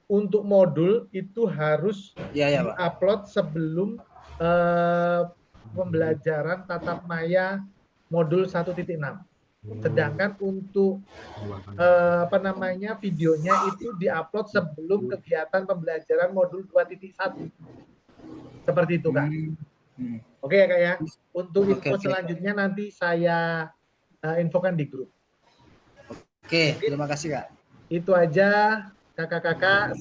untuk modul itu harus diupload sebelum pembelajaran tatap maya modul 1.6. Sedangkan untuk videonya itu diupload sebelum kegiatan pembelajaran modul 2.1. Seperti itu Kak. Oke ya Kak ya. Untuk info selanjutnya nanti saya infokan di grup. Oke, terima kasih Kak. Itu aja kakak-kakak,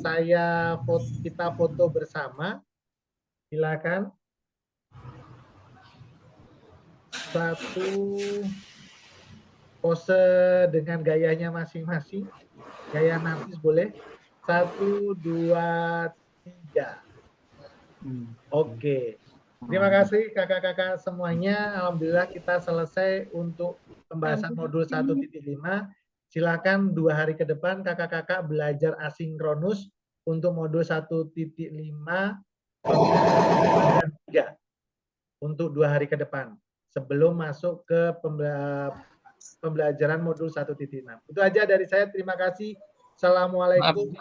kita foto bersama. Silakan. Satu pose dengan gayanya masing-masing. Gaya narsis boleh. 1, 2, 3. Oke. Terima kasih kakak-kakak semuanya. Alhamdulillah kita selesai untuk pembahasan modul 1.5. Silakan 2 hari ke depan kakak-kakak belajar asinkronus untuk modul 1.5 dan 3 untuk 2 hari ke depan sebelum masuk ke pembelajaran modul 1.6. Itu aja dari saya. Terima kasih. Assalamualaikum.